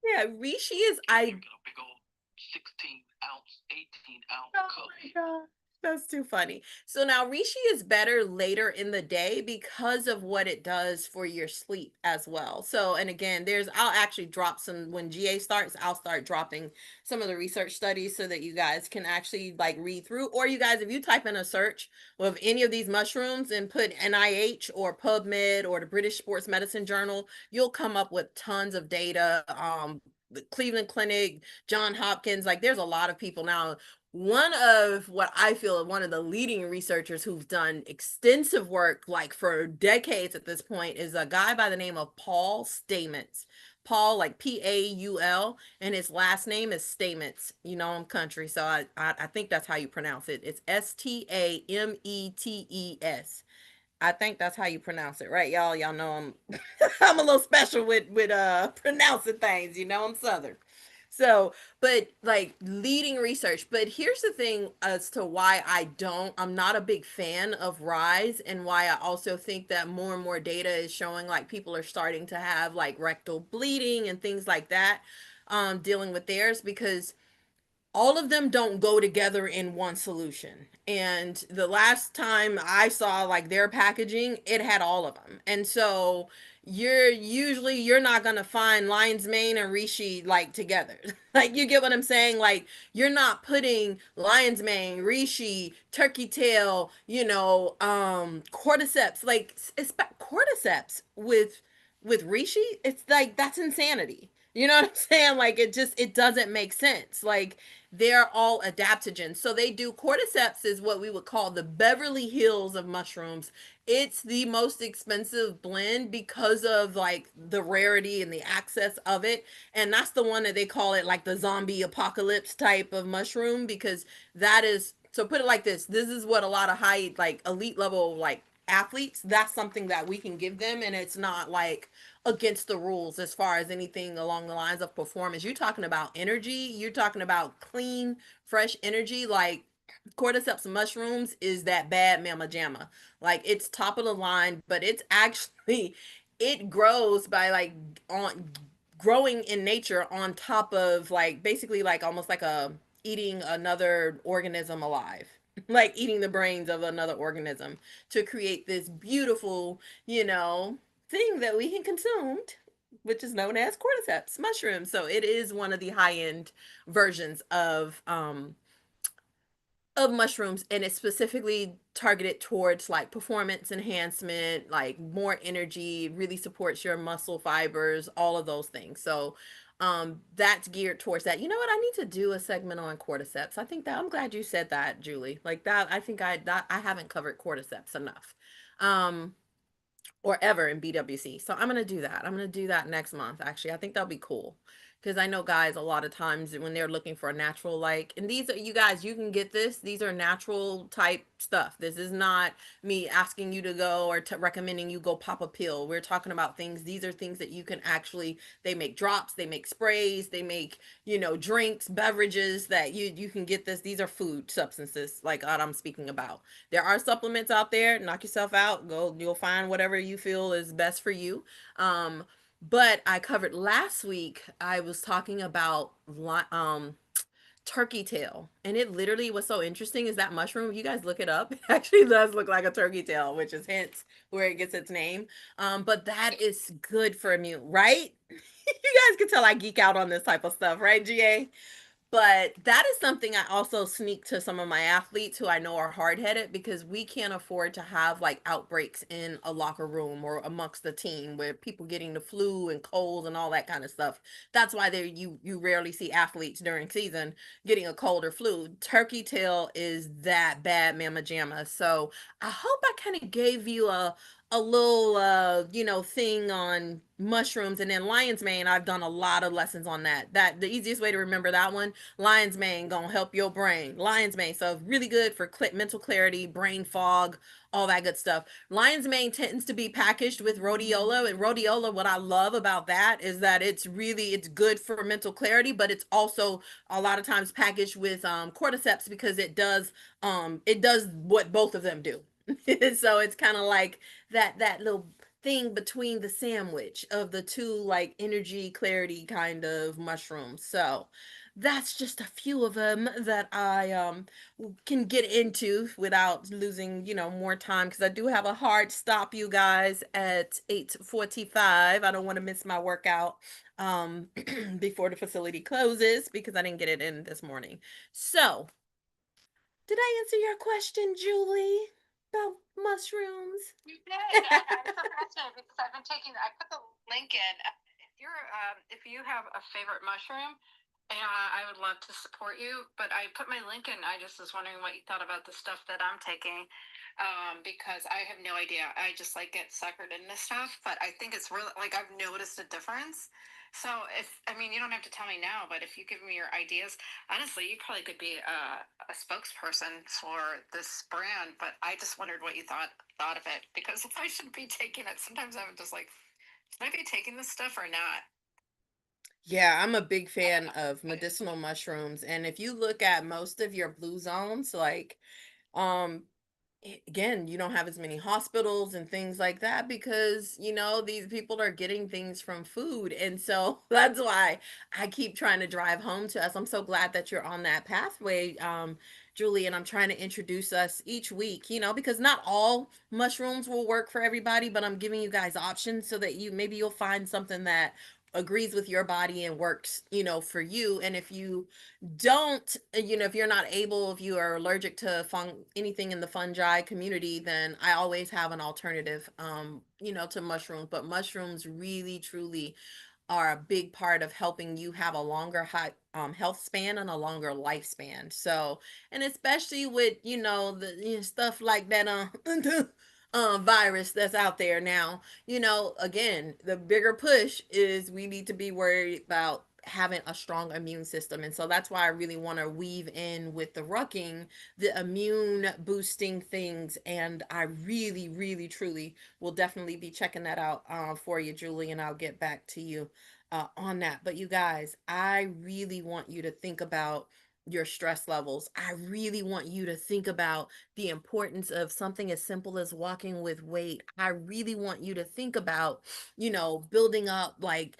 Yeah, reishi is drinking a big old 16-ounce, 18-ounce cup. My God. That's too funny. So now reishi is better later in the day because of what it does for your sleep as well. So, and again, I'll actually drop some when GA starts, I'll start dropping some of the research studies so that you guys can actually like read through. Or you guys, if you type in a search of any of these mushrooms and put NIH or PubMed or the British Sports Medicine Journal, you'll come up with tons of data. The Cleveland Clinic, John Hopkins, like there's a lot of people now one of what I feel one of the leading researchers who've done extensive work like for decades at this point is a guy by the name of Paul Stamets. Paul, like Paul, and his last name is Stamets. You know I'm country, so I think that's how you pronounce it. It's Stametes. I think that's how you pronounce it, right, y'all? Y'all know I'm I'm a little special with pronouncing things. You know I'm Southern. So, but like leading research. But here's the thing as to why I'm not a big fan of Rise, and why I also think that more and more data is showing like people are starting to have like rectal bleeding and things like that, dealing with theirs, because all of them don't go together in one solution. And the last time I saw like their packaging, it had all of them. And so you're not gonna find lion's mane and reishi like together. Like, you get what I'm saying? Like, you're not putting lion's mane, reishi, turkey tail, cordyceps, like it's cordyceps with reishi. It's like, that's insanity. You know what I'm saying? Like, it doesn't make sense. Like, they're all adaptogens. So they do cordyceps is what we would call the Beverly Hills of mushrooms. It's the most expensive blend because of like the rarity and the access of it. And that's the one that they call it like the zombie apocalypse type of mushroom, because that is, so put it like this is what a lot of high like elite level like athletes, that's something that we can give them, and it's not like against the rules as far as anything along the lines of performance. You're talking about energy, you're talking about clean, fresh energy. Like, cordyceps mushrooms is that bad mama jamma. Like, it's top of the line, but it's actually it grows by like on growing in nature on top of like basically like almost like a eating another organism alive. Like eating the brains of another organism to create this beautiful, thing that we can consume, which is known as cordyceps mushrooms. So it is one of the high end versions of mushrooms, and it's specifically targeted towards like performance enhancement, like more energy, really supports your muscle fibers, all of those things. So that's geared towards that. You know what, I need to do a segment on cordyceps. I think that I'm glad you said that, Julie. Like that, I think I haven't covered cordyceps enough. um or ever in BWC. So I'm gonna do that. I'm gonna do that next month. Actually, I think that'll be cool. Because I know guys a lot of times when they're looking for a natural, like, and these are, you guys, you can get this. These are natural type stuff. This is not me asking you to go or recommending you go pop a pill. We're talking about things. These are things that you can actually, they make drops, they make sprays, they make, drinks, beverages that you can get this. These are food substances like what I'm speaking about. There are supplements out there. Knock yourself out. Go, you'll find whatever you feel is best for you. Um, but I covered last week, I was talking about turkey tail. And it literally was so interesting is that mushroom, you guys look it up, it actually does look like a turkey tail, which is hence where it gets its name. But that is good for immune, right? You guys can tell I geek out on this type of stuff, right, GA? But that is something I also sneak to some of my athletes who I know are hard headed, because we can't afford to have like outbreaks in a locker room or amongst the team where people getting the flu and colds and all that kind of stuff. That's why you rarely see athletes during season getting a cold or flu. Turkey tail is that bad mama jamma. So I hope I kind of gave you a little thing on mushrooms. And then lion's mane, I've done a lot of lessons on that the easiest way to remember that one, lion's mane gonna help your brain. Lion's mane, so really good for mental clarity, brain fog, all that good stuff. Lion's mane tends to be packaged with rhodiola, and rhodiola, what I love about that is that it's good for mental clarity, but it's also a lot of times packaged with cordyceps, because it does what both of them do. So it's kind of like that little thing between the sandwich of the two, like energy clarity kind of mushrooms. So that's just a few of them that I can get into without losing, more time, because I do have a hard stop, you guys, at 8:45. I don't want to miss my workout before the facility closes, because I didn't get it in this morning. So did I answer your question, Julie, about mushrooms? You did. I'm so fascinated because I've been taking. I put the link in. If you have a favorite mushroom, Yeah, I would love to support you, but I put my link in. I just was wondering what you thought about the stuff that I'm taking, because I have no idea. I just like get suckered into stuff, but I think it's really like I've noticed a difference. So if I mean you don't have to tell me now, but if you give me your ideas, honestly, you probably could be a spokesperson for this brand. But I just wondered what you thought of it because if I should be taking it, sometimes I'm just like, should I be taking this stuff or not? Yeah, I'm a big fan of medicinal mushrooms. And if you look at most of your blue zones, like um again, you don't have as many hospitals and things like that because these people are getting things from food, and so that's why I keep trying to drive home to us. I'm so glad that you're on that pathway, Julie, and I'm trying to introduce us each week, because not all mushrooms will work for everybody, but I'm giving you guys options so that maybe you'll find something that agrees with your body and works, for you. And if you don't, if you're not able, if you are allergic to anything in the fungi community, then I always have an alternative, to mushrooms. But mushrooms really truly are a big part of helping you have a longer health span and a longer lifespan. So, and especially with the stuff like that virus that's out there now. Again, the bigger push is we need to be worried about having a strong immune system. And so that's why I really want to weave in with the rucking, the immune boosting things. And I really, really, truly will definitely be checking that out for you, Julie, and I'll get back to you on that. But you guys, I really want you to think about your stress levels. I really want you to think about the importance of something as simple as walking with weight. I really want you to think about, building up like,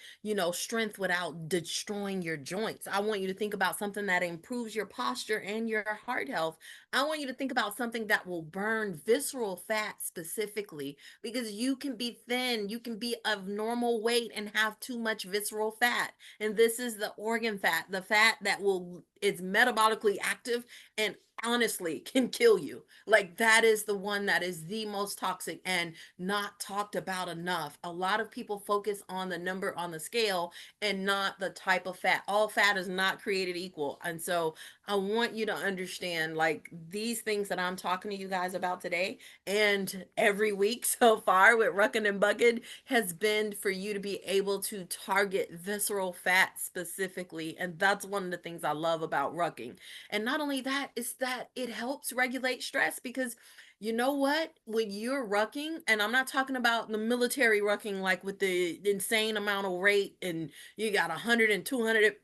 strength without destroying your joints. I want you to think about something that improves your posture and your heart health. I want you to think about something that will burn visceral fat specifically, because you can be thin, you can be of normal weight and have too much visceral fat. And this is the organ fat, the fat that will is metabolically active and honestly can kill you. Like that is the one that is the most toxic and not talked about enough. A lot of people focus on the number on the scale and not the type of fat. All fat is not created equal. And so I want you to understand like these things that I'm talking to you guys about today and every week so far with Rucking and Bucking has been for you to be able to target visceral fat specifically. And that's one of the things I love about rucking. And not only that, is that it helps regulate stress because you know what? When you're rucking, and I'm not talking about the military rucking, like with the insane amount of weight and you got 100 and 200,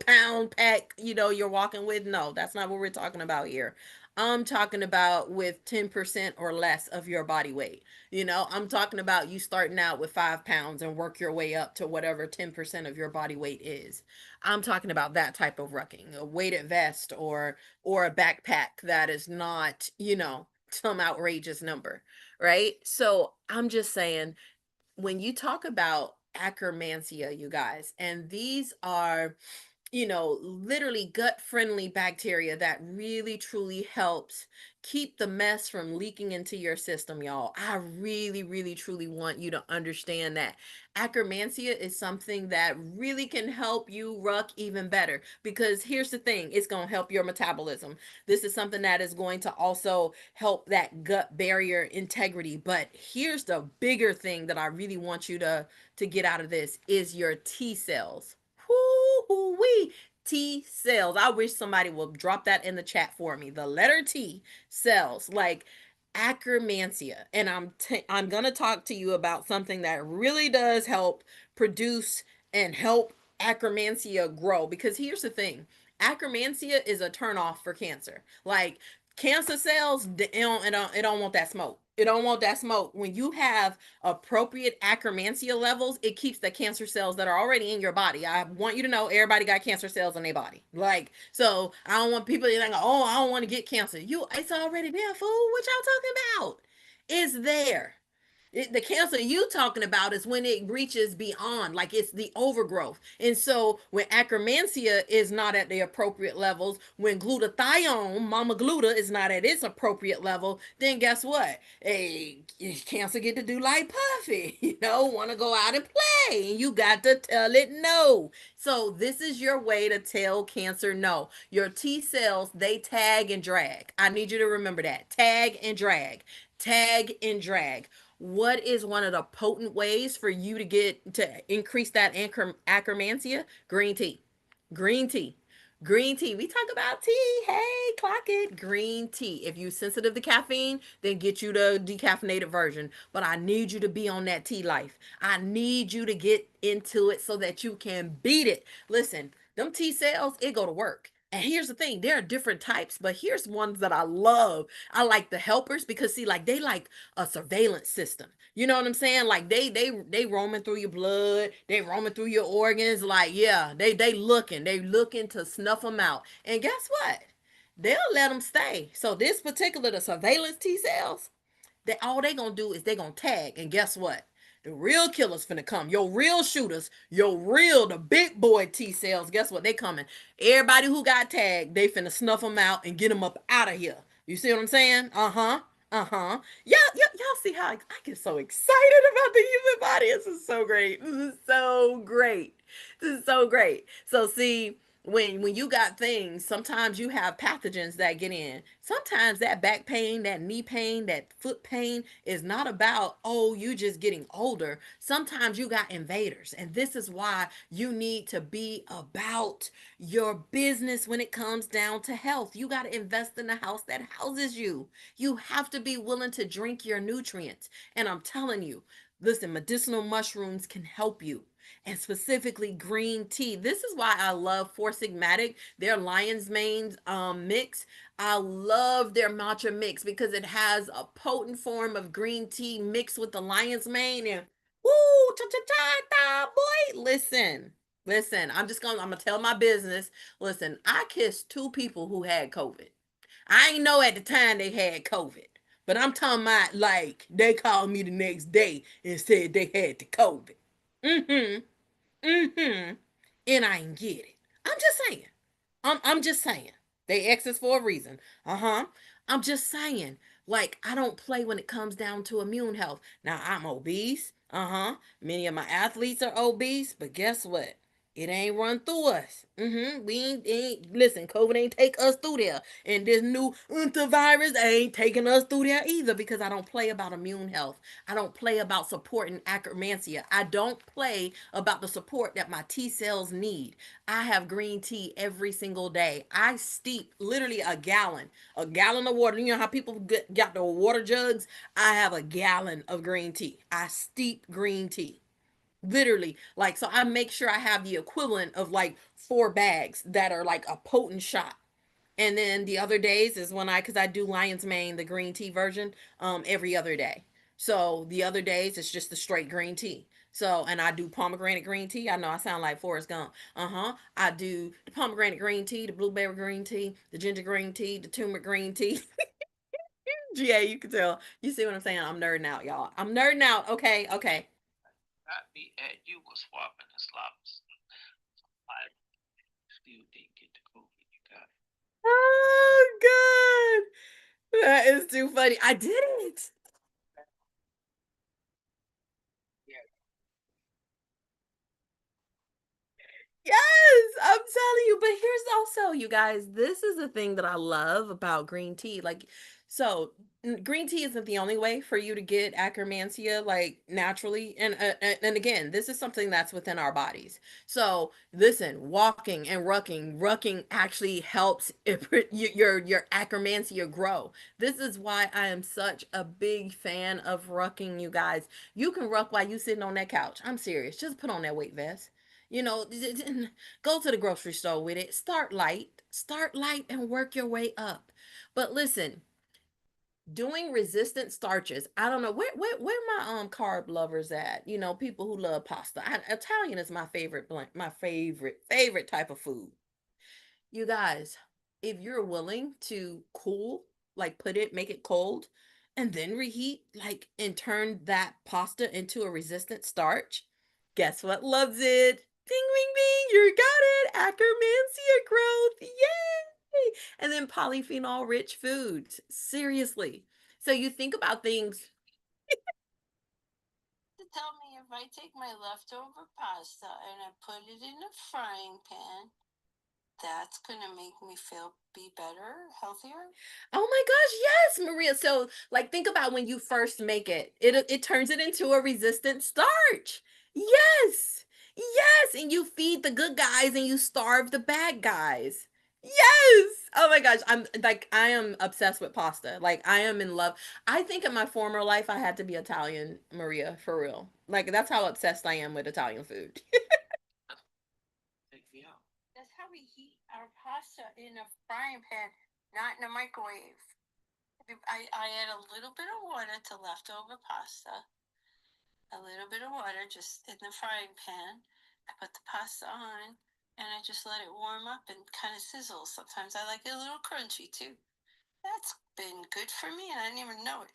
pound pack, you're walking with. No, that's not what we're talking about here. I'm talking about with 10% or less of your body weight. I'm talking about you starting out with 5 pounds and work your way up to whatever 10% of your body weight is. I'm talking about that type of rucking, a weighted vest or a backpack that is not, some outrageous number, right? So I'm just saying, when you talk about acromantia, you guys, and these are literally gut friendly bacteria that really truly helps keep the mess from leaking into your system, y'all. I really, really, truly want you to understand that acromantia is something that really can help you ruck even better because here's the thing, it's going to help your metabolism. This is something that is going to also help that gut barrier integrity. But here's the bigger thing that I really want you to get out of this is your T cells. Whoo-wee. T cells. I wish somebody would drop that in the chat for me. The letter T cells, like acromantia. And I'm gonna talk to you about something that really does help produce and help acromantia grow. Because here's the thing, acromantia is a turnoff for cancer. Like cancer cells, it don't want that smoke. It don't want that smoke. When you have appropriate acromantia levels, it keeps the cancer cells that are already in your body. I want you to know everybody got cancer cells in their body. Like, so I don't want people to think, oh, I don't want to get cancer. It's already there, fool. What y'all talking about? It's there. The cancer you talking about is when it reaches beyond, like it's the overgrowth. And so when acromantia is not at the appropriate levels, when glutathione, mama gluta, is not at its appropriate level, then guess what? Hey, cancer get to do like Puffy, want to go out and play, and you got to tell it no. So this is your way to tell cancer no. Your T cells, they tag and drag. I need you to remember that. Tag and drag. Tag and drag. What is one of the potent ways for you to get to increase that acromantia? Green tea. Green tea. Green tea. We talk about tea. Hey, clock it. Green tea. If you're sensitive to caffeine, then get you the decaffeinated version. But I need you to be on that tea life. I need you to get into it so that you can beat it. Listen, them T cells, it go to work. And here's the thing, there are different types, but here's ones that I love. I like the helpers because see, like they like a surveillance system. You know what I'm saying? Like they roaming through your blood, they roaming through your organs. Like yeah, they looking to snuff them out. And guess what? They'll let them stay. So this particular the surveillance T cells, they all they gonna do is they gonna tag, and guess what? The real killers finna come. Your real shooters, the big boy T cells. Guess what? They coming. Everybody who got tagged, they finna snuff them out and get them up out of here. You see what I'm saying? Uh huh. Uh huh. Y'all see how I get so excited about the human body? This is so great. This is so great. This is so great. So see, when you got things, sometimes you have pathogens that get in. Sometimes that back pain, that knee pain, that foot pain is not about, oh, you just getting older. Sometimes you got invaders. And this is why you need to be about your business when it comes down to health. You got to invest in a house that houses you. You have to be willing to drink your nutrients. And I'm telling you, listen, medicinal mushrooms can help you, and specifically green tea. This is why I love Four Sigmatic, their lion's mane mix. I love their matcha mix because it has a potent form of green tea mixed with the lion's mane, and woo, cha cha cha cha, boy. Listen. I'm gonna tell my business. Listen, I kissed two people who had COVID. I ain't know at the time they had COVID. But I'm talking about like they called me the next day and said they had the COVID. Mm-hmm. Mm-hmm. And I ain't get it. I'm just saying. I'm just saying. They exist for a reason. Uh-huh. I'm just saying. Like, I don't play when it comes down to immune health. Now I'm obese. Uh-huh. Many of my athletes are obese, but guess what? It ain't run through us. We ain't listen, COVID ain't take us through there. And this new virus ain't taking us through there either because I don't play about immune health. I don't play about supporting acromantia. I don't play about the support that my T cells need. I have green tea every single day. I steep literally a gallon of water. You know how people got the water jugs? I have a gallon of green tea. I steep green tea literally, like, so I make sure I have the equivalent of like 4 bags that are like a potent shot. And then the other days is when because I do lion's mane, the green tea version, every other day. So the other days it's just the straight green tea. So, and I do pomegranate green tea. I know I sound like Forrest Gump. I do the pomegranate green tea, the blueberry green tea, the ginger green tea, the turmeric green tea. GA, you can tell. You see what I'm saying? I'm nerding out, y'all. I'm nerding out. Okay, okay. Got me at you was swapping the slops. I still didn't get the COVID. You got it. Oh, God. That is too funny. I did it. Yeah. Yes, I'm telling you. But here's also, you guys, this is the thing that I love about green tea. Like, so green tea isn't the only way for you to get akkermansia like naturally. And again, this is something that's within our bodies. So listen, walking and rucking actually helps your akkermansia grow. This is why I am such a big fan of rucking, you guys. You can ruck while you sitting on that couch. I'm serious. Just put on that weight vest. You know, go to the grocery store with it. Start light and work your way up. But listen, doing resistant starches, I don't know where my carb lovers at. You know, people who love pasta. Italian is my favorite blend, my favorite type of food. You guys, if you're willing to cool, like make it cold, and then reheat, like, and turn that pasta into a resistant starch. Guess what loves it? Bing, bing, bing. You got it. Akkermansia growth. Yay. And then polyphenol rich foods. Seriously. So you think about things. To tell me if I take my leftover pasta and I put it in a frying pan, that's gonna make me feel be better, healthier. Oh my gosh, yes, Maria. So, like, think about when you first make it. It turns it into a resistant starch. Yes. Yes, and you feed the good guys and you starve the bad guys. Yes. Oh my gosh, I am obsessed with pasta. Like, I am in love. I think in my former life I had to be Italian, Maria, for real. Like, that's how obsessed I am with Italian food. Take me out. That's how we heat our pasta in a frying pan, not in a microwave. I add a little bit of water to leftover pasta, a little bit of water just in the frying pan. I put the pasta on and I just let it warm up and kind of sizzle. Sometimes I like it a little crunchy too. That's been good for me and I didn't even know it.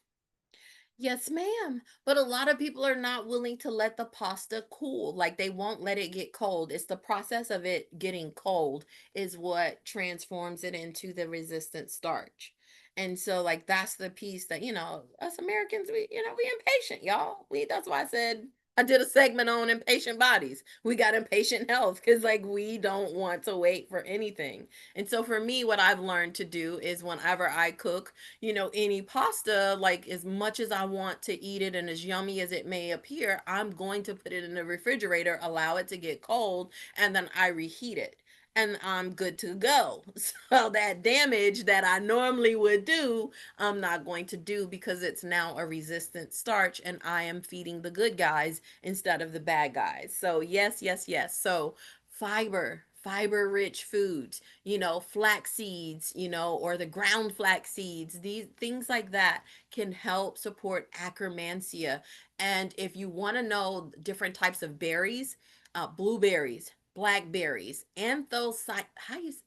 Yes, ma'am. But a lot of people are not willing to let the pasta cool. Like, they won't let it get cold. It's the process of it getting cold is what transforms it into the resistant starch. And so, like, that's the piece that, us Americans, we impatient, y'all. That's why I said I did a segment on impatient bodies. We got impatient health because, like, we don't want to wait for anything. And so for me, what I've learned to do is whenever I cook, any pasta, like, as much as I want to eat it and as yummy as it may appear, I'm going to put it in the refrigerator, allow it to get cold, and then I reheat it. And I'm good to go. So that damage that I normally would do, I'm not going to do because it's now a resistant starch and I am feeding the good guys instead of the bad guys. So, yes, yes, yes. So, fiber rich foods, flax seeds, or the ground flax seeds, these things like that can help support acromantia. And if you want to know different types of berries, blueberries, blackberries, anthocyanins.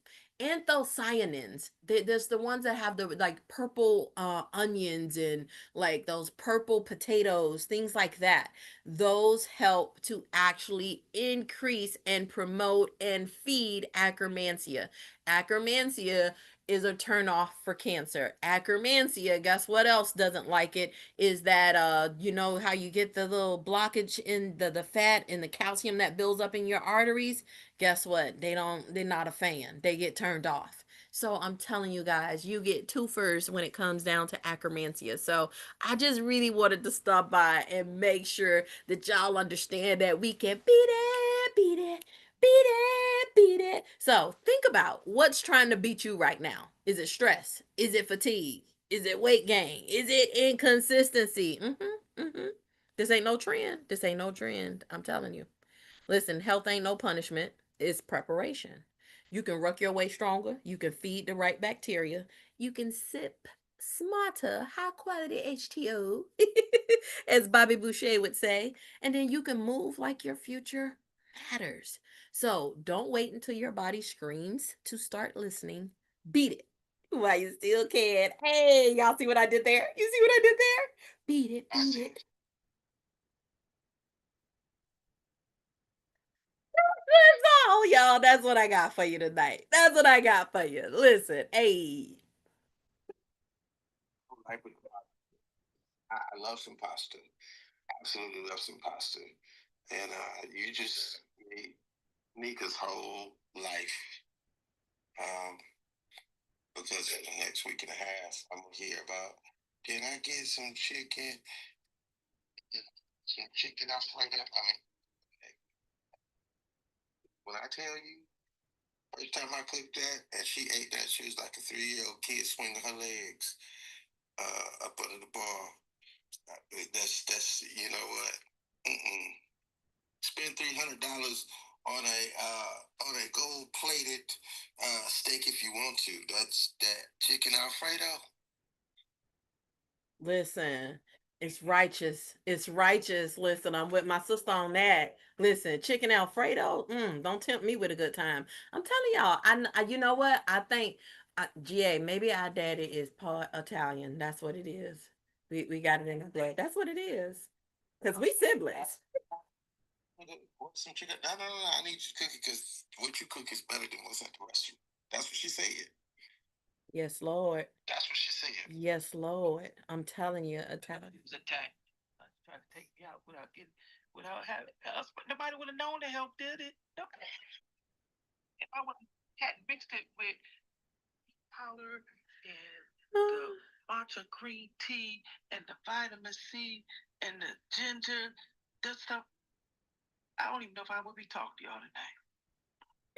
There's the ones that have the, like, purple onions and, like, those purple potatoes, things like that. Those help to actually increase and promote and feed acromantia. Acromantia is a turnoff for cancer. Acromantia, guess what else doesn't like it? Is that you know how you get the little blockage in the fat and the calcium that builds up in your arteries? Guess what? They're not a fan. They get turned off. So I'm telling you guys, you get twofers when it comes down to acromantia. So I just really wanted to stop by and make sure that y'all understand that we can beat it, beat it, beat it, beat it. So think about what's trying to beat you right now. Is it stress? Is it fatigue? Is it weight gain? Is it inconsistency? This ain't no trend. This ain't no trend. I'm telling you. Listen, health ain't no punishment, it's preparation. You can ruck your way stronger, you can feed the right bacteria, you can sip smarter, high quality H2O, as Bobby Boucher would say, and then you can move like your future matters. So don't wait until your body screams to start listening. Beat it while you still can. Hey, y'all see what I did there? You see what I did there? Beat it, beat it. That's all, y'all. That's what I got for you tonight. That's what I got for you. Listen, hey. Like with I love some pasta. Absolutely love some pasta. And you just made Nika's whole life. Um, because in the next week and a half, I'm gonna hear about. Can I get some chicken? Some chicken Alfredo. I mean, when I tell you, first time I cooked that and she ate that, she was like a 3-year-old kid swinging her legs up under the bar. That's you know what? Mm-mm. Spend $300 on a gold plated steak if you want to. That's that chicken Alfredo. Listen, it's righteous. It's righteous. Listen, I'm with my sister on that. Listen, chicken Alfredo, don't tempt me with a good time. I'm telling y'all, you know what? I think, GA, maybe our daddy is part Italian. That's what it is. We got it in our blood. That's what it is. Because we siblings. Want some chicken? No, no, no, I need you to cook it because what you cook is better than what's at the restaurant. That's what she said. Yes, Lord. That's what she said. Yes, Lord. I'm telling you, Italian. He was attacked. Trying to take me out without getting, without having us. Nobody would have known the help did it. Nobody. If I would had mixed it with powder and the matcha green tea and the vitamin C and the ginger, that stuff, I don't even know if I would be talking to y'all tonight.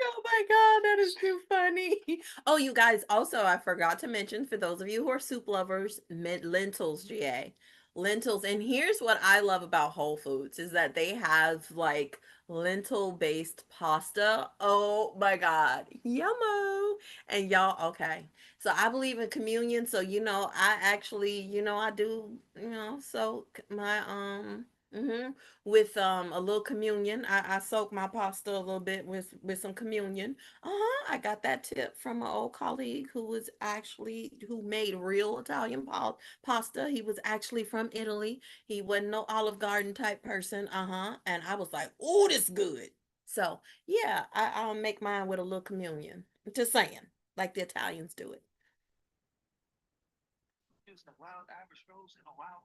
Oh my God, that is too funny. Oh, you guys, also, I forgot to mention for those of you who are soup lovers, lentils, GA. Lentils. And here's what I love about Whole Foods is that they have like lentil based pasta. Oh my God. Yummo. And y'all, okay. So I believe in communion. So, I actually, I do, so my, mm-hmm, with a little communion. I soak my pasta a little bit with some communion. I got that tip from an old colleague who made real Italian pasta. He was actually from Italy. He wasn't no Olive Garden type person. And I was like, "Oh, this good." So yeah, I'll make mine with a little communion. Just saying, like the Italians do it. Using a wild Irish rose and a wild.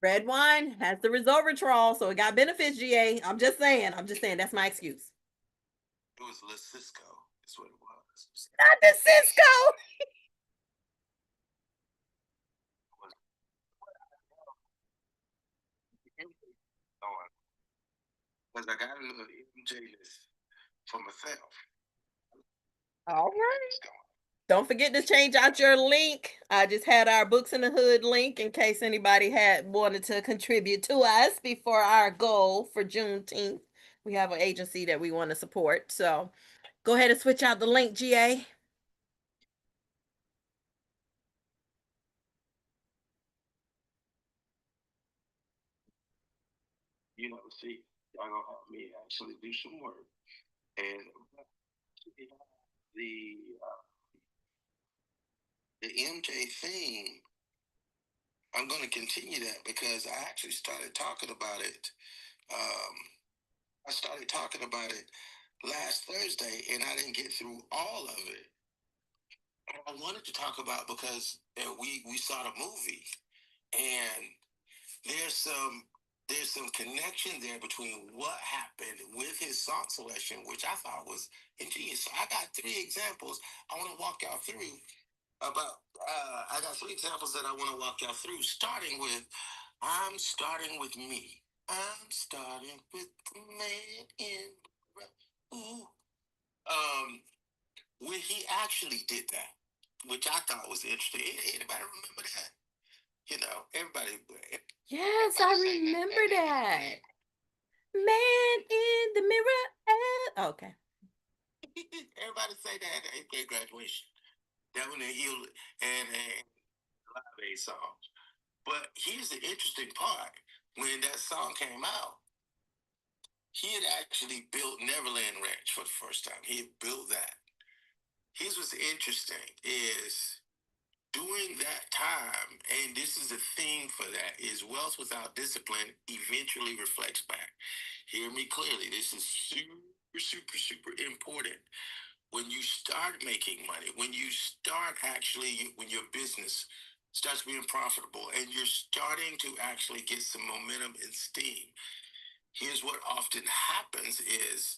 Red wine has the resveratrol, so it got benefits, GA. I'm just saying. That's my excuse. It was La Cisco. That's what it was. Not the Cisco. Because I got a little MJ list for myself. All right. Don't forget to change out your link. I just had our Books in the Hood link in case anybody had wanted to contribute to us before our goal for Juneteenth. We have an agency that we want to support. So go ahead and switch out the link, GA. See, y'all gonna have me actually do some work. And the uh, the MJ thing, I'm going to continue that because I actually started talking about it. Um, I started talking about it last Thursday, and I didn't get through all of it. I wanted to talk about because we saw the movie, and there's some there's some connection there between what happened with his song selection, which I thought was ingenious. So I got three examples I want to walk y'all through about. I got three examples that I want to walk y'all through, starting with I'm starting with me. I'm starting with the man in the ooh. Um, when he actually did that, which I thought was interesting. Anybody remember that? Everybody. Yes, I remember that. Man in the mirror. Okay. Everybody say that at the 8th grade graduation. That when they healed and live aid songs. But here's the interesting part. When that song came out, he had actually built Neverland Ranch for the first time. He had built that. Here's what's interesting is during that time, and this is the theme for that, is wealth without discipline eventually reflects back. Hear me clearly. This is super, super, super important. When you start making money, when you start actually, when your business starts being profitable and you're starting to actually get some momentum and steam, here's what often happens is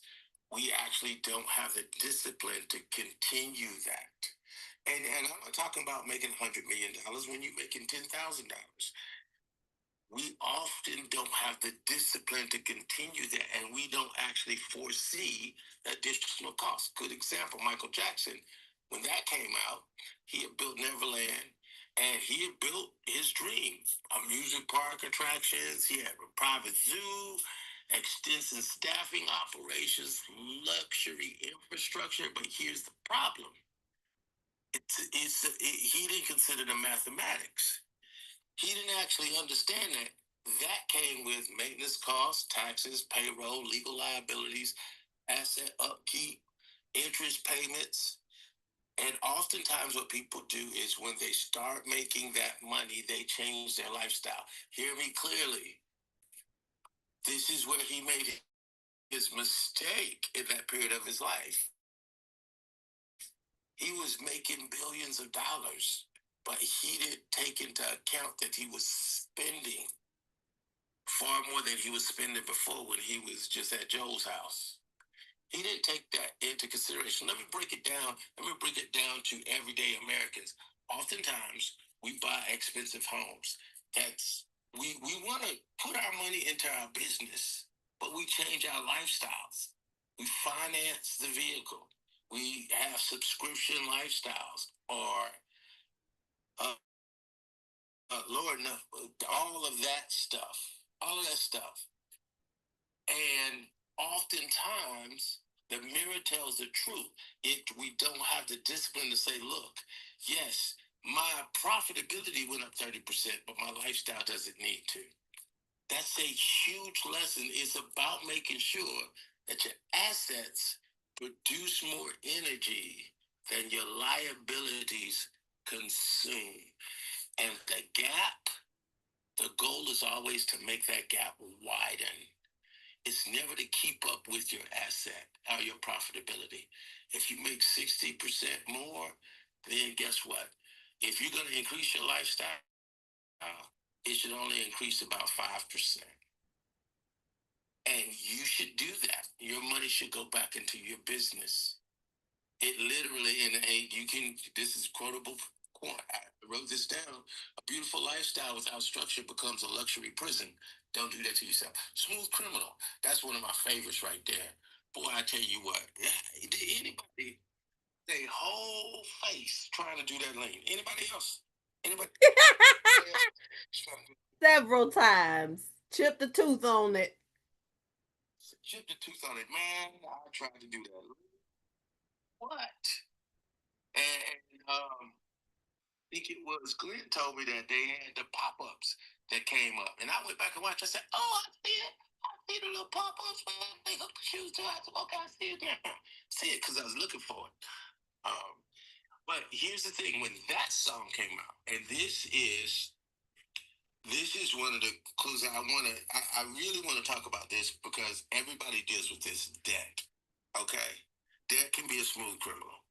we actually don't have the discipline to continue that. And I'm not talking about making $100 million when you're making $10,000. We often don't have the discipline to continue that, and we don't actually foresee additional costs. Good example, Michael Jackson. When that came out, he had built Neverland, and he had built his dream: amusement park attractions. He had a private zoo, extensive staffing operations, luxury infrastructure. But here's the problem: he didn't consider the mathematics. He didn't actually understand that that came with maintenance costs, taxes, payroll, legal liabilities, asset upkeep, interest payments. And oftentimes, what people do is when they start making that money, they change their lifestyle. Hear me clearly. This is where he made his mistake in that period of his life. He was making billions of dollars, but he didn't take into account that he was spending far more than he was spending before when he was just at Joe's house. He didn't take that into consideration. Let me break it down. Let me break it down to everyday Americans. Oftentimes, we buy expensive homes. That's we want to put our money into our business, but we change our lifestyles. We finance the vehicle. We have subscription lifestyles, or Lord, no, all of that stuff. All of that stuff. And oftentimes, the mirror tells the truth. We don't have the discipline to say, look, yes, my profitability went up 30%, but my lifestyle doesn't need to. That's a huge lesson. It's about making sure that your assets produce more energy than your liabilities consume. And the goal is always to make that gap widen. It's never to keep up with your asset or your profitability. If you make 60% more, then guess what? If you're going to increase your lifestyle, it should only increase about 5%. And you should do that. Your money should go back into your business. It literally, and you can, this is quotable. I wrote this down. A beautiful lifestyle without structure becomes a luxury prison. Don't do that to yourself. Smooth Criminal. That's one of my favorites right there. Boy, I tell you what. Did anybody, they whole face trying to do that lane? Anybody else? Anybody? Several times. Chip the tooth on it. Chip the tooth on it, man. I tried to do that. What? And think it was Glenn told me that they had the pop-ups that came up. And I went back and watched. I said, oh, I see it. I see the little pop-ups, man. They hook the shoes to it. I said, okay, I see it there. See it because I was looking for it. But here's the thing. When that song came out, and this is one of the clues I really want to talk about this because everybody deals with this debt. Okay? Debt can be a smooth criminal.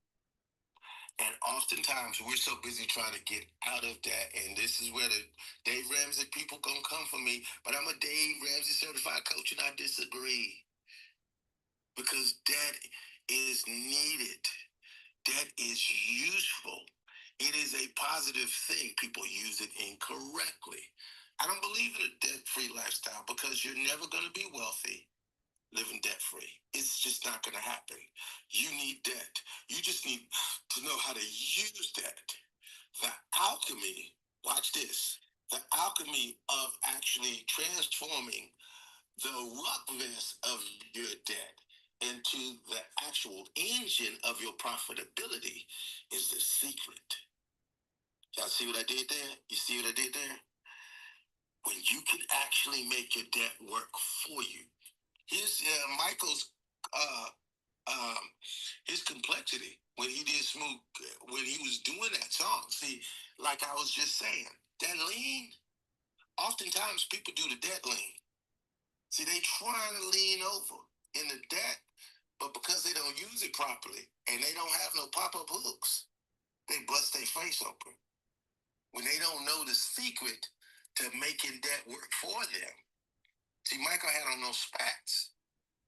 And oftentimes we're so busy trying to get out of that. And this is where the Dave Ramsey people gonna come for me. But I'm a Dave Ramsey certified coach and I disagree. Because that is needed. That is useful. It is a positive thing. People use it incorrectly. I don't believe in a debt-free lifestyle because you're never gonna be wealthy living debt free. It's just not going to happen. You need debt. You just need to know how to use debt. The alchemy, watch this, the alchemy of actually transforming the roughness of your debt into the actual engine of your profitability is the secret. Y'all see what I did there? You see what I did there? When you can actually make your debt work for you. Here's Michael's uh, um, his complexity when he did Smooth, when he was doing that song. See, like I was just saying, that lean, oftentimes people do the debt lean. See, they trying to lean over in the debt, but because they don't use it properly and they don't have no pop-up hooks, they bust their face open. When they don't know the secret to making debt work for them. See, Michael had on those spats,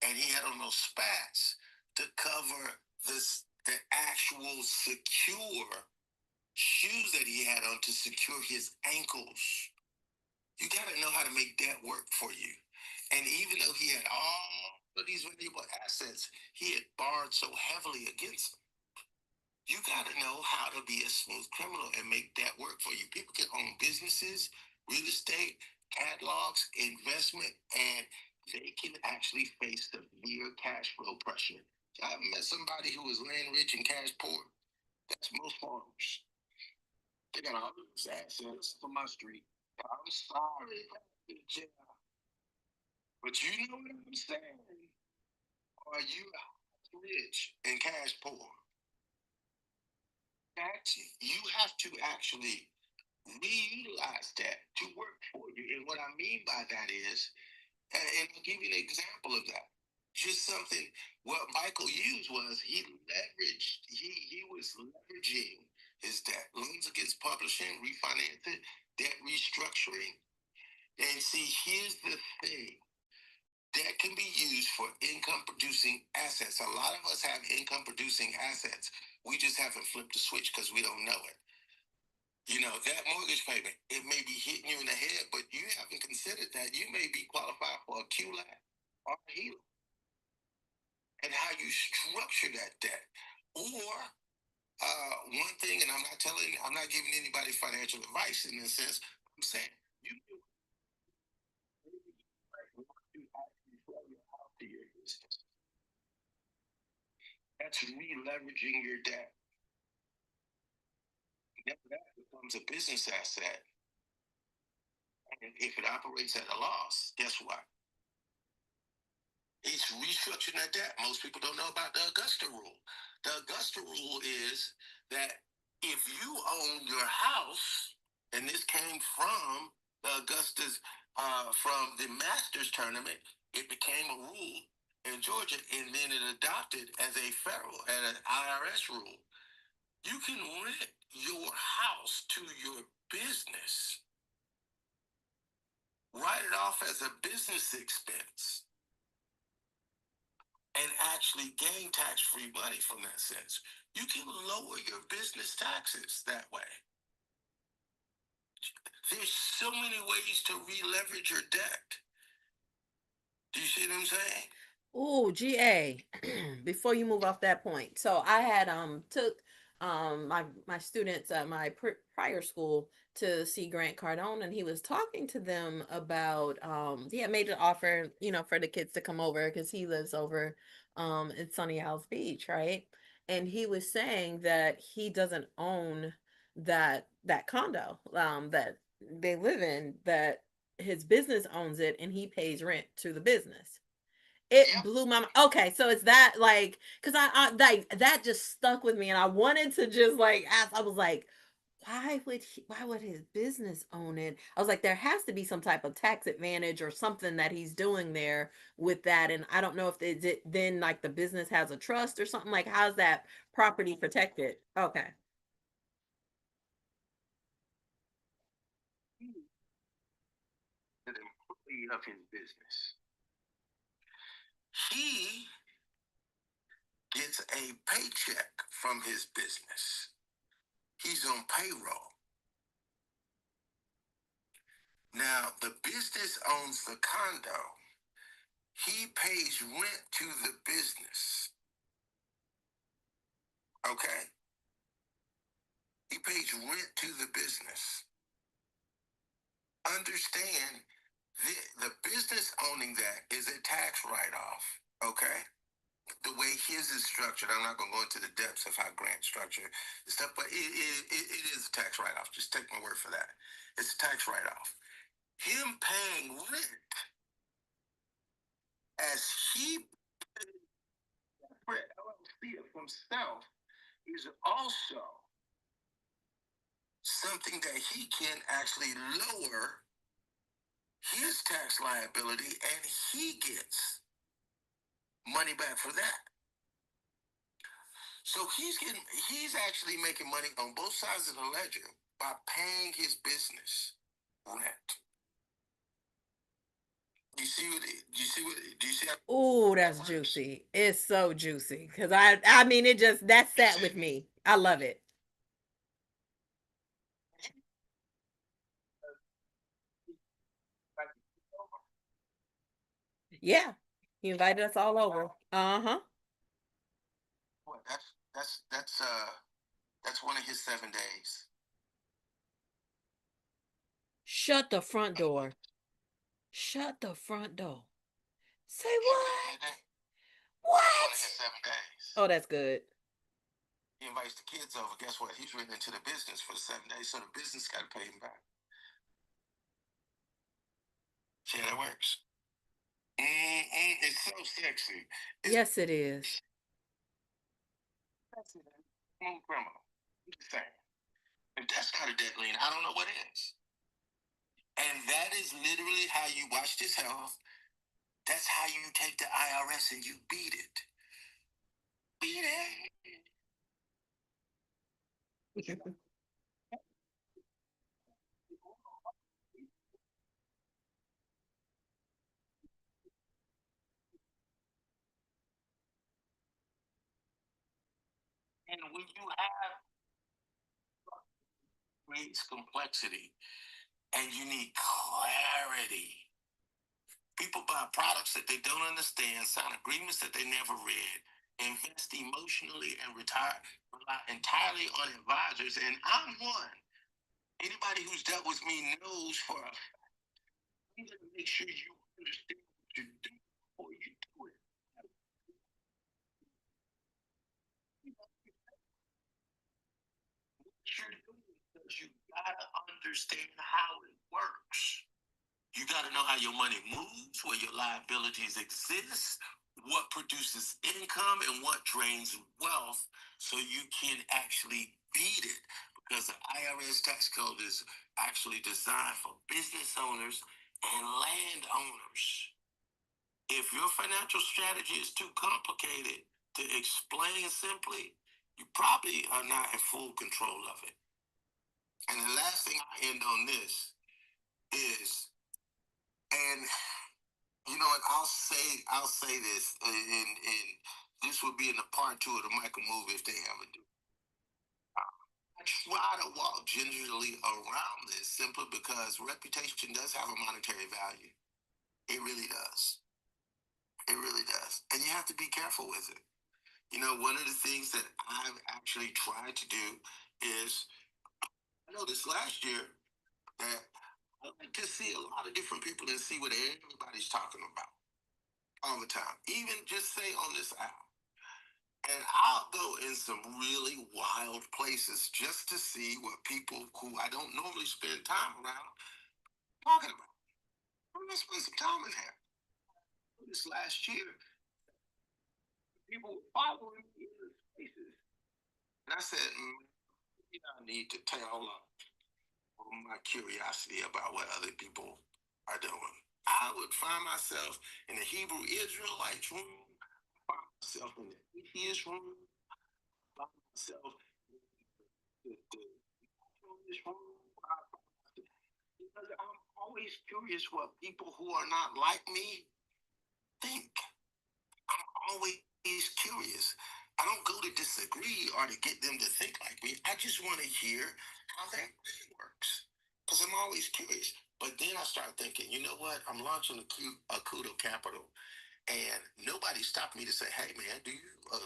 and he had on those spats to cover the actual secure shoes that he had on to secure his ankles. You got to know how to make that work for you. And even though he had all of these valuable assets, he had borrowed so heavily against them. You got to know how to be a smooth criminal and make that work for you. People can own businesses, real estate, catalogs, investment, and they can actually face severe cash flow pressure. I've met somebody who was land rich and cash poor. That's most farmers. They got all these assets from my street. I'm sorry, but you know what I'm saying? Are you rich and cash poor? That's you have to actually reutilize that to work for you. And what I mean by that is, and I'll give you an example of that. Just something what Michael used was he was leveraging his debt, loans against publishing, refinancing, debt restructuring. And see, here's the thing. That can be used for income producing assets. A lot of us have income producing assets. We just haven't flipped the switch because we don't know it. You know, that mortgage payment, it may be hitting you in the head, but you haven't considered that you may be qualified for a QLAC or a HELO, and how you structure that debt. Or one thing, and I'm not giving anybody financial advice in this sense. I'm saying you can actually sell your house to your business. That's re-leveraging your debt. Now that becomes a business asset. And if it operates at a loss, guess what? It's restructuring that debt. Most people don't know about the Augusta rule. The Augusta rule is that if you own your house, and this came from the Augusta's, from the Masters tournament, it became a rule in Georgia, and then it adopted as a federal and an IRS rule. You can rent your house to your business, write it off as a business expense, and actually gain tax-free money from that sense. You can lower your business taxes that way. There's so many ways to re-leverage your debt. Do you see what I'm saying? Ooh, GA, before you move off that point. So I had took my students at my prior school to see Grant Cardone, and he was talking to them about he had made an offer, for the kids to come over because he lives over in Sunny Isles Beach, right? And he was saying that he doesn't own that condo that they live in, that his business owns it and he pays rent to the business. It Yep. blew my mind. Okay, so it's that, like, because I like that just stuck with me, and I wanted to just like ask. I was like, why would his business own it? I was like, there has to be some type of tax advantage or something that he's doing there with that, and I don't know if it then like the business has a trust or something. Like, how's that property protected? Okay. An employee of his business. He gets a paycheck from his business. He's on payroll. Now, the business owns the condo. He pays rent to the business. Okay? He pays rent to the business. Understand, the business owning that is a tax write-off. Okay? The way his is structured, I'm not going to go into the depths of how Grant's structured and stuff, but it is a tax write-off. Just take my word for that. It's a tax write-off. Him paying rent as he LLC of himself is also something that he can actually lower his tax liability, and he gets money back for that. So he's actually making money on both sides of the ledger by paying his business rent. Do you see how? Oh, that's juicy. It's so juicy because I mean, it just that sat with me. I love it. Yeah, he invited us all over. Uh-huh. What? That's one of his 7 days. Shut the front door. Shut the front door. Say what? One of What? his 7 days. Oh, that's good. He invites the kids over. Guess what? He's written into the business for the 7 days, so the business got to pay him back. See how that works? It's so sexy. Yes, it is. Sexy. Criminal. I'm just saying. And that's not a debt lien. I don't know what is. And that is literally how you watch this health. That's how you take the IRS and you beat it. Beat it. And when you have creates complexity and you need clarity. People buy products that they don't understand, sign agreements that they never read, invest emotionally and rely entirely on advisors. And I'm one. Anybody who's dealt with me knows for a fact, you gotta make sure you understand what you're doing before you do it. What you're doing because you gotta understand how it works. You got to know how your money moves, where your liabilities exist, what produces income, and what drains wealth, so you can actually beat it. Because the IRS tax code is actually designed for business owners and landowners. If your financial strategy is too complicated to explain simply, you probably are not in full control of it. And the last thing I end on this is, and you know what? I'll say this, and this will be in the part two of the Michael movie if they ever do. I try to walk gingerly around this simply because reputation does have a monetary value. It really does. It really does, and you have to be careful with it. You know, one of the things that I've actually tried to do is, I noticed last year that I like to see a lot of different people and see what everybody's talking about all the time, even just say on this app. And I'll go in some really wild places just to see what people who I don't normally spend time around talking about. I'm gonna spend some time in here. This last year, people were following me in the spaces. And I said, I need to tell my curiosity about what other people are doing. I would find myself in the Hebrew Israelites room, find myself in the atheist room, find myself in the room. Because I'm always curious what people who are not like me think. I'm always curious. I don't go to disagree or to get them to think like me. I just want to hear how their brain works. Because I'm always curious. But then I start thinking, you know what? I'm launching a Kudo Capital. And nobody stopped me to say, hey, man, do you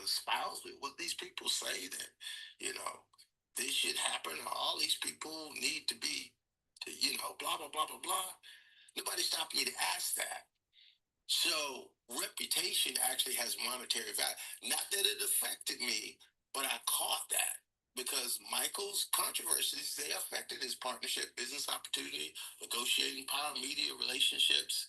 espouse what these people say that, you know, this should happen or all these people need to be, blah, blah, blah, blah, blah. Nobody stopped me to ask that. So reputation actually has monetary value. Not that it affected me, but I caught that because Michael's controversies, they affected his partnership, business opportunity, negotiating power, media, relationships,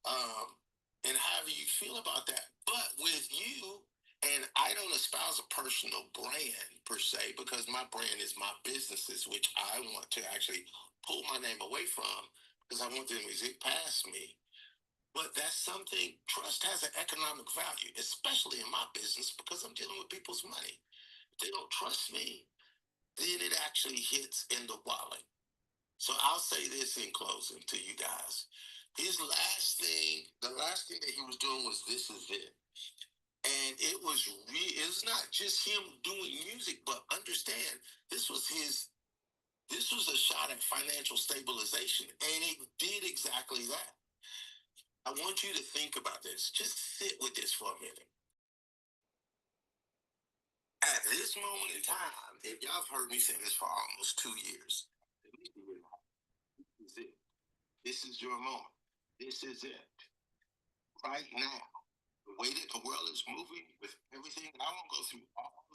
and however you feel about that. But with you, and I don't espouse a personal brand per se because my brand is my businesses, which I want to actually pull my name away from because I want them to zip past me. But that's something, trust has an economic value, especially in my business because I'm dealing with people's money. If they don't trust me, then it actually hits in the wallet. So I'll say this in closing to you guys. The last thing that he was doing was This Is It. And it's not just him doing music, but understand this was a shot at financial stabilization. And it did exactly that. I want you to think about this. Just sit with this for a minute. At this moment in time, if y'all have heard me say this for almost 2 years, this is it. This is your moment. This is it. Right now, the way that the world is moving with everything, and I won't go through all of